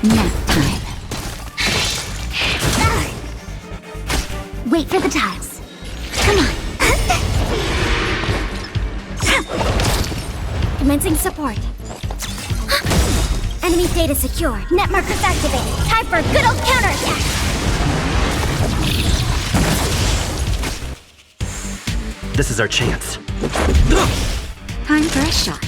Nap time. Wait for the tiles. Come on. Commencing support. Enemy data secure. Net markers activated. Time for a good old counterattack. This is our chance. Time for a shot.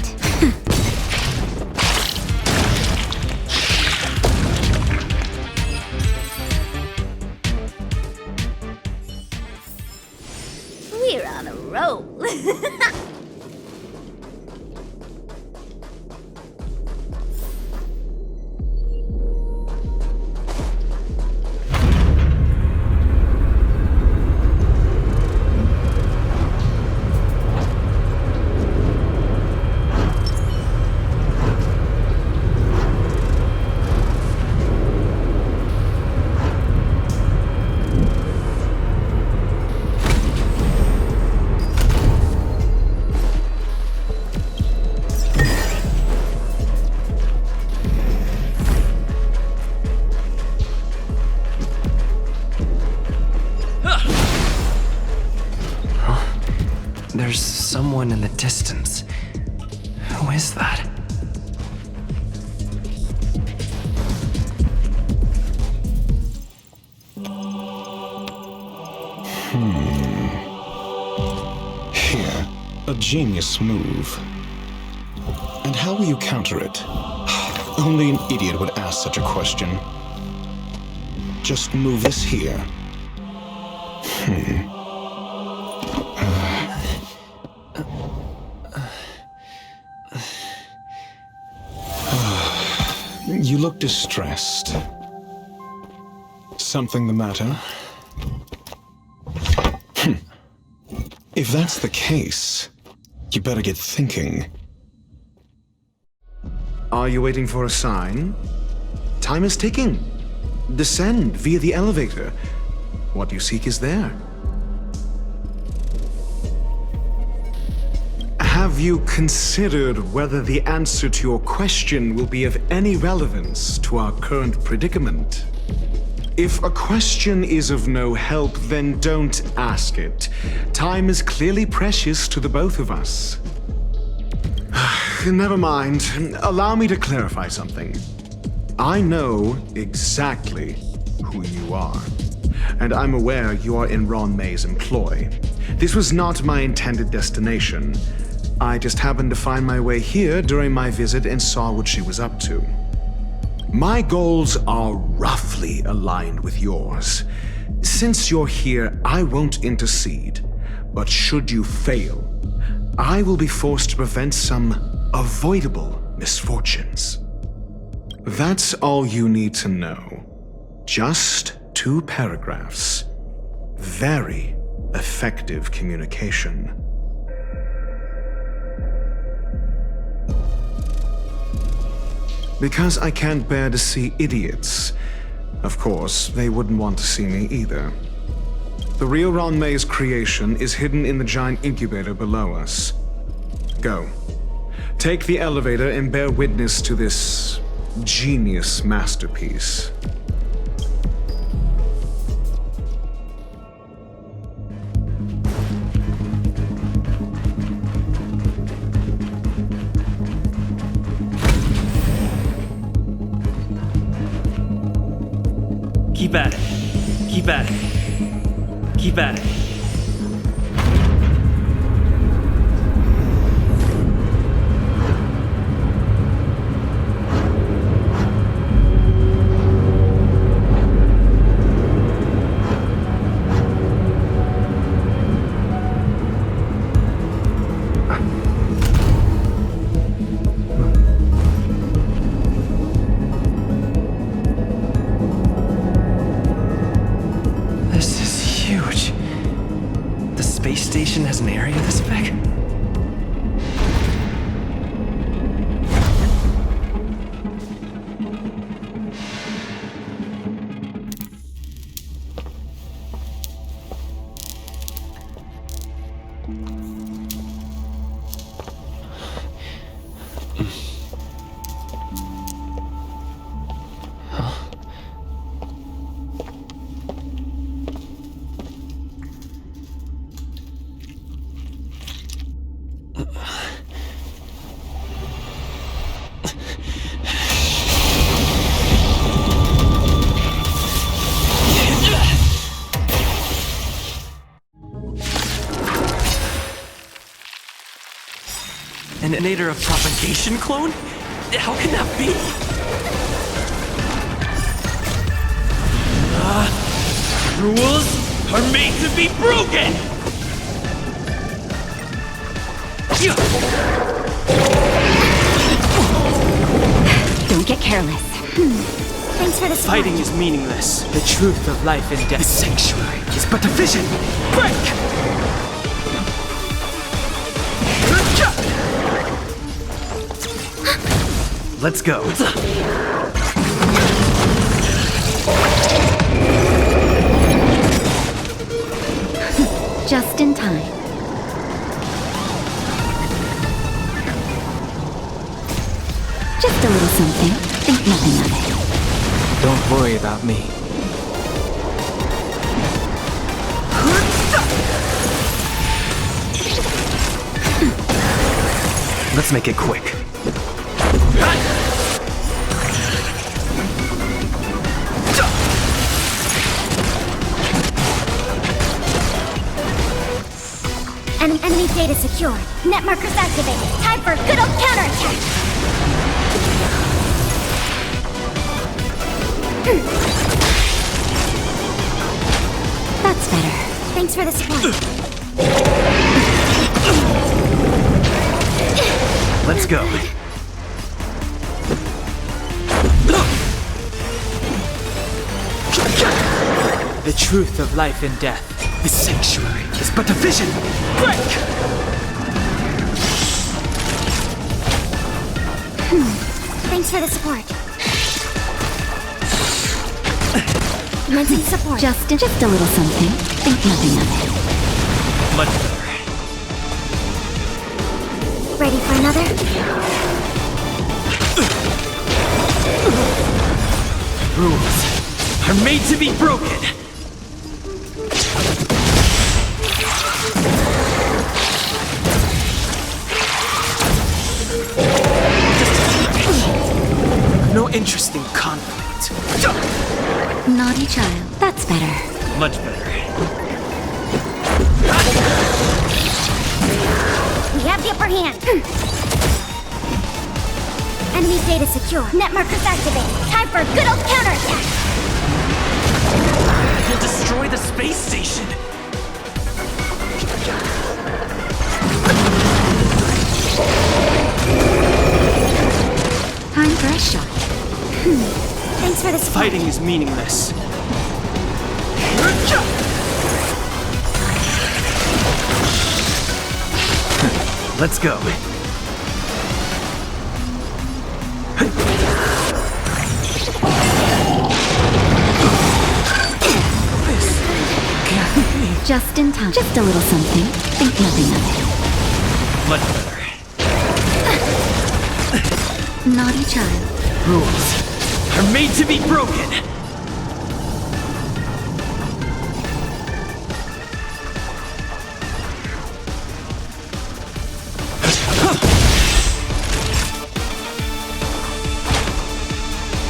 We're on a roll. There's someone in the distance. Who is that? Here, a genius move. And how will you counter it? Only an idiot would ask such a question. Just move this here. You look distressed. Something the matter? If that's the case, you better get thinking. Are you waiting for a sign? Time is ticking. Descend via the elevator. What you seek is there. Have you considered whether the answer to your question will be of any relevance to our current predicament? If a question is of no help, then don't ask it. Time is clearly precious to the both of us. Never mind. Allow me to clarify something. I know exactly who you are, and I'm aware you are in Ron May's employ. This was not my intended destination. I just happened to find my way here during my visit and saw what she was up to. My goals are roughly aligned with yours. Since you're here, I won't intercede. But should you fail, I will be forced to prevent some avoidable misfortunes. That's all you need to know. Just 2 paragraphs. Very effective communication. Because I can't bear to see idiots. Of course, they wouldn't want to see me either. The real Ron May's creation is hidden in the giant incubator below us. Go. Take the elevator and bear witness to this genius masterpiece. Keep at it. Keep at it. Keep at it. This is huge. The space station has an area this big? An innator of propagation clone? How can that be? Rules are made to be broken! Don't get careless. Thanks for the support. Fighting is meaningless. The truth of life and death. The sanctuary is but a vision. Break! Let's go. Just in time. Just a little something. Think nothing of it. Don't worry about me. Let's make it quick. Enemy data secure. Net markers activated. Time for a good old counterattack. That's better. Thanks for the support. Let's go. The truth of life and death. The sanctuary is but a vision. Break! Thanks for the support. Commencing support. Just a little something. Think nothing of it. Much better. Ready for another? Rules are made to be broken. No interest in conflict. Naughty child. That's better. Much better. We have the upper hand. Enemy data secure. Net markers activated. Time for a good old counterattack. You'll destroy the space station. Time for a shot. Thanks for the support. Fighting is meaningless. Let's go. Just in time. Just a little something. Think nothing of Much better. it. Naughty child. Rules are made to be broken.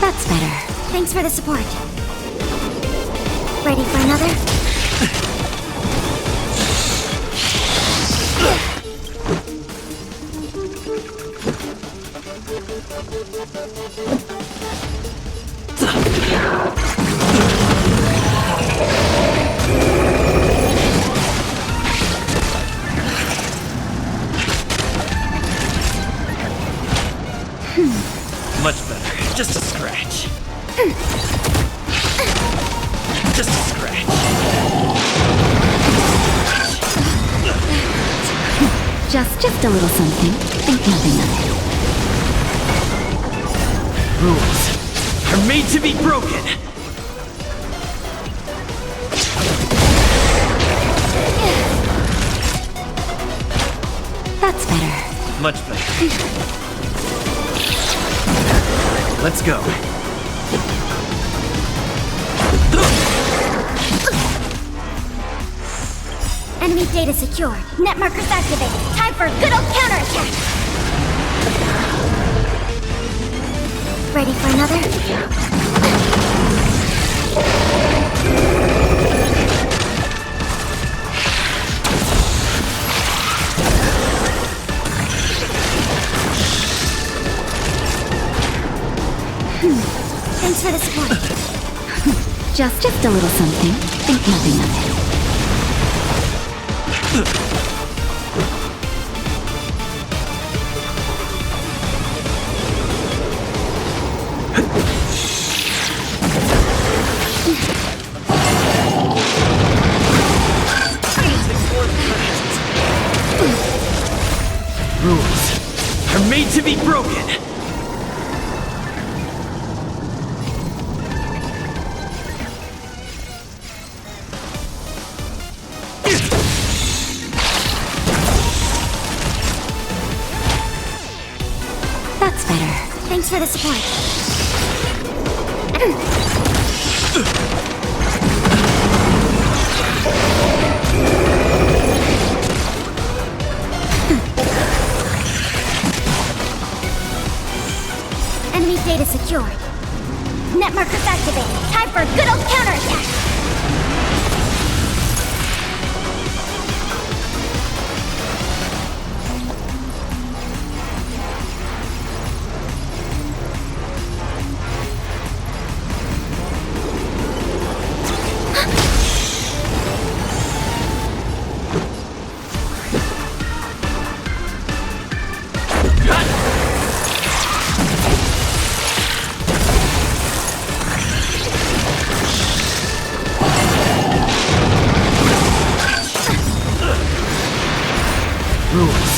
That's better. Thanks for the support. Ready for another? Much better. Just a scratch. Just a scratch. Just a little something. Think nothing of it. Rules are made to be broken. That's better. Much better. Let's go. Enemy data secured. Net markers activated. Time for a good old counterattack. Ready for another? Thanks for the support. Just a little something. Think nothing of it. Rules are made to be broken. That's better. Thanks for the support. Enemy data secured. Net markers activated. Time for a good old counterattack. Rules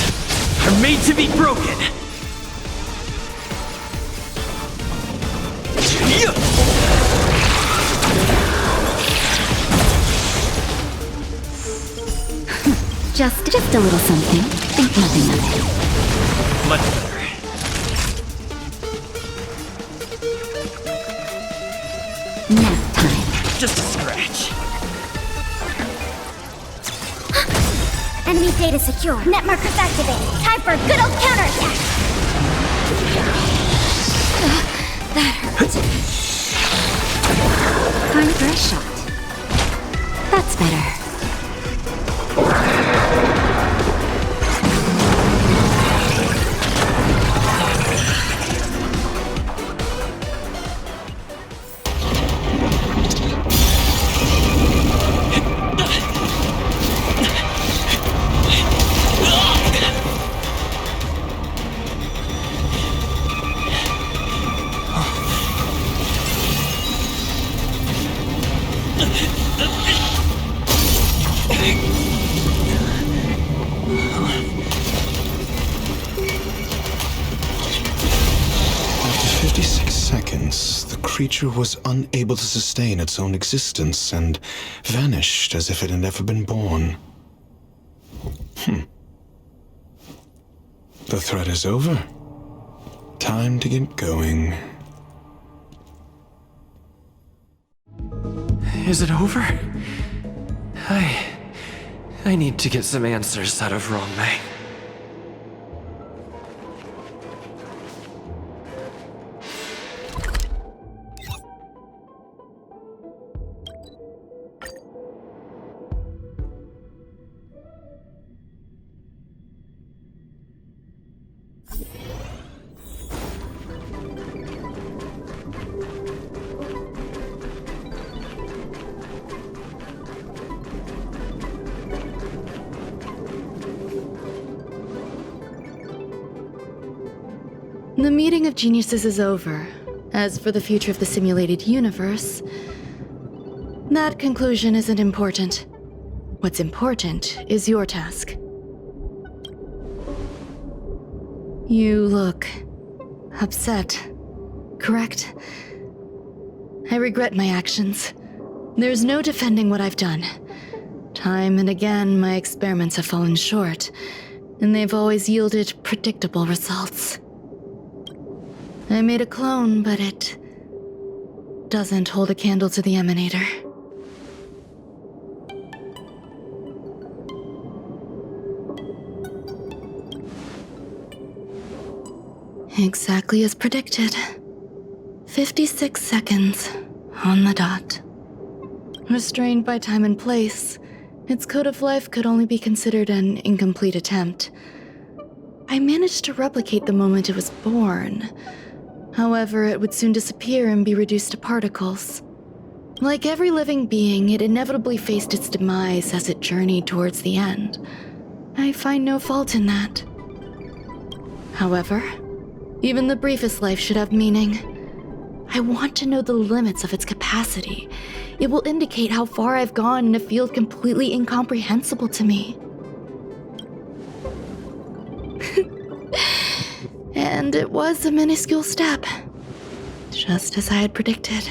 are made to be broken. Just a little something. Think nothing of it. Much better. Nap time. Just a scratch. Enemy data secured. Net markers activated. Time for a good old counterattack. That hurts. Time for a shot. That's better. After 56 seconds, the creature was unable to sustain its own existence and vanished as if it had never been born. The threat is over. Time to get going. Is it over? I need to get some answers out of Ruan. The meeting of geniuses is over. As for the future of the simulated universe, that conclusion isn't important. What's important is your task. You look upset, correct? I regret my actions. There's no defending what I've done. Time and again, my experiments have fallen short, and they've always yielded predictable results. I made a clone, but it doesn't hold a candle to the emanator. Exactly as predicted. 56 seconds on the dot. Restrained by time and place, its code of life could only be considered an incomplete attempt. I managed to replicate the moment it was born. However, it would soon disappear and be reduced to particles. Like every living being, it inevitably faced its demise as it journeyed towards the end. I find no fault in that. However, even the briefest life should have meaning. I want to know the limits of its capacity. It will indicate how far I've gone in a field completely incomprehensible to me. And it was a minuscule step, just as I had predicted.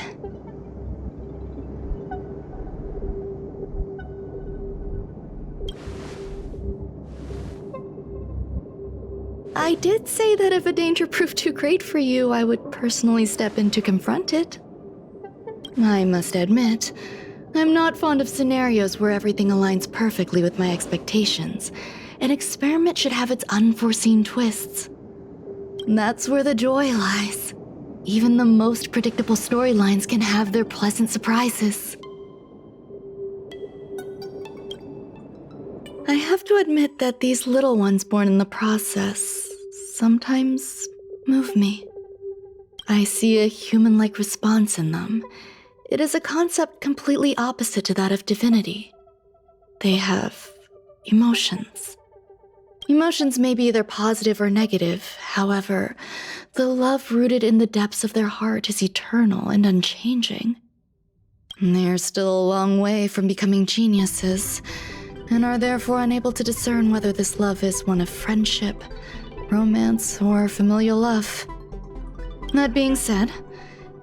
I did say that if a danger proved too great for you, I would personally step in to confront it. I must admit, I'm not fond of scenarios where everything aligns perfectly with my expectations. An experiment should have its unforeseen twists. That's where the joy lies. Even the most predictable storylines can have their pleasant surprises. I have to admit that these little ones born in the process sometimes move me. I see a human-like response in them. It is a concept completely opposite to that of divinity. They have emotions. Emotions may be either positive or negative. However, the love rooted in the depths of their heart is eternal and unchanging. They're still a long way from becoming geniuses, and are therefore unable to discern whether this love is one of friendship, romance, or familial love. That being said,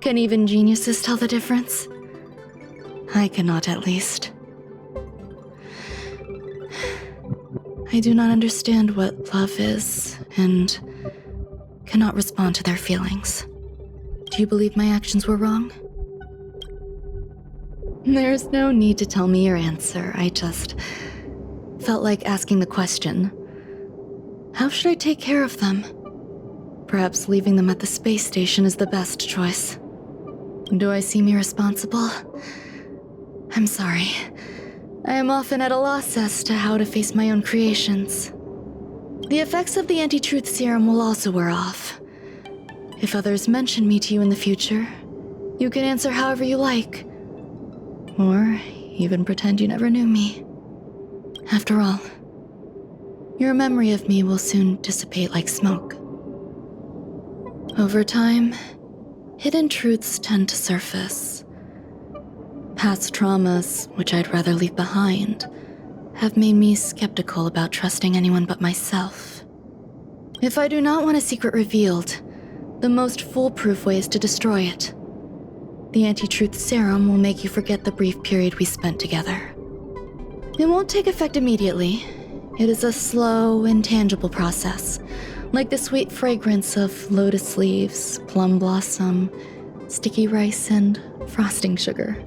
can even geniuses tell the difference? I cannot, at least. I do not understand what love is, and cannot respond to their feelings. Do you believe my actions were wrong? There's no need to tell me your answer. I just felt like asking the question. How should I take care of them? Perhaps leaving them at the space station is the best choice. Do I seem irresponsible? I'm sorry. I am often at a loss as to how to face my own creations. The effects of the anti-truth serum will also wear off. If others mention me to you in the future, you can answer however you like. Or even pretend you never knew me. After all, your memory of me will soon dissipate like smoke. Over time, hidden truths tend to surface. Past traumas, which I'd rather leave behind, have made me skeptical about trusting anyone but myself. If I do not want a secret revealed, the most foolproof way is to destroy it. The anti-truth serum will make you forget the brief period we spent together. It won't take effect immediately. It is a slow, intangible process, like the sweet fragrance of lotus leaves, plum blossom, sticky rice, and frosting sugar.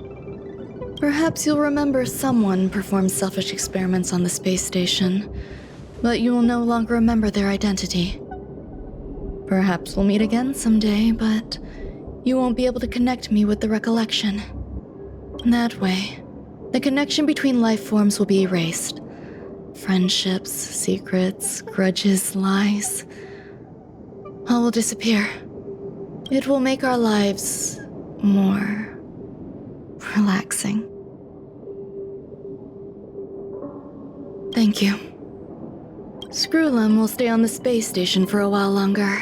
Perhaps you'll remember someone performed selfish experiments on the space station, but you will no longer remember their identity. Perhaps we'll meet again someday, but you won't be able to connect me with the recollection. That way, the connection between life forms will be erased. Friendships, secrets, grudges, lies, all will disappear. It will make our lives more relaxing. Thank you. Screwllum will stay on the space station for a while longer.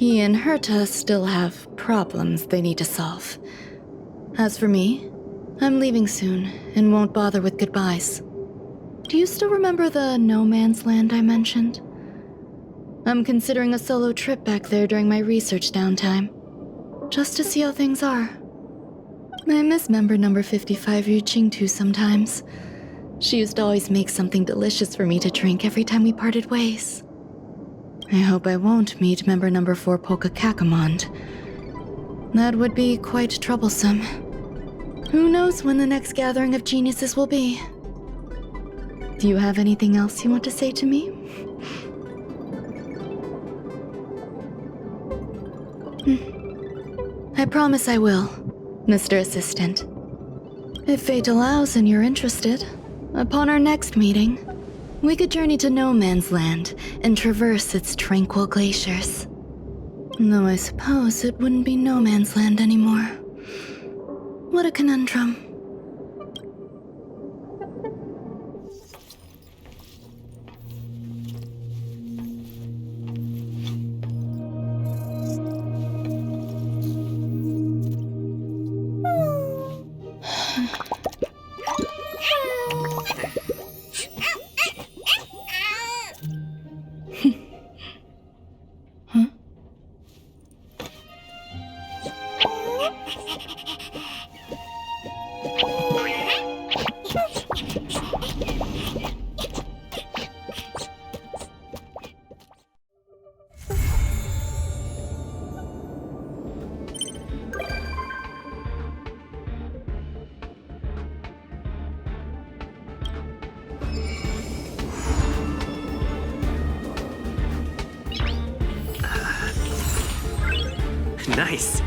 He and Herta still have problems they need to solve. As for me, I'm leaving soon and won't bother with goodbyes. Do you still remember the no man's land I mentioned? I'm considering a solo trip back there during my research downtime, just to see how things are. I miss member number 55 Yu Qingtu sometimes. She used to always make something delicious for me to drink every time we parted ways. I hope I won't meet member number 4 Polka Kakamond. That would be quite troublesome. Who knows when the next gathering of geniuses will be? Do you have anything else you want to say to me? I promise I will, Mr. Assistant. If fate allows and you're interested, upon our next meeting, we could journey to No Man's Land and traverse its tranquil glaciers. Though I suppose it wouldn't be No Man's Land anymore. What a conundrum. Nice.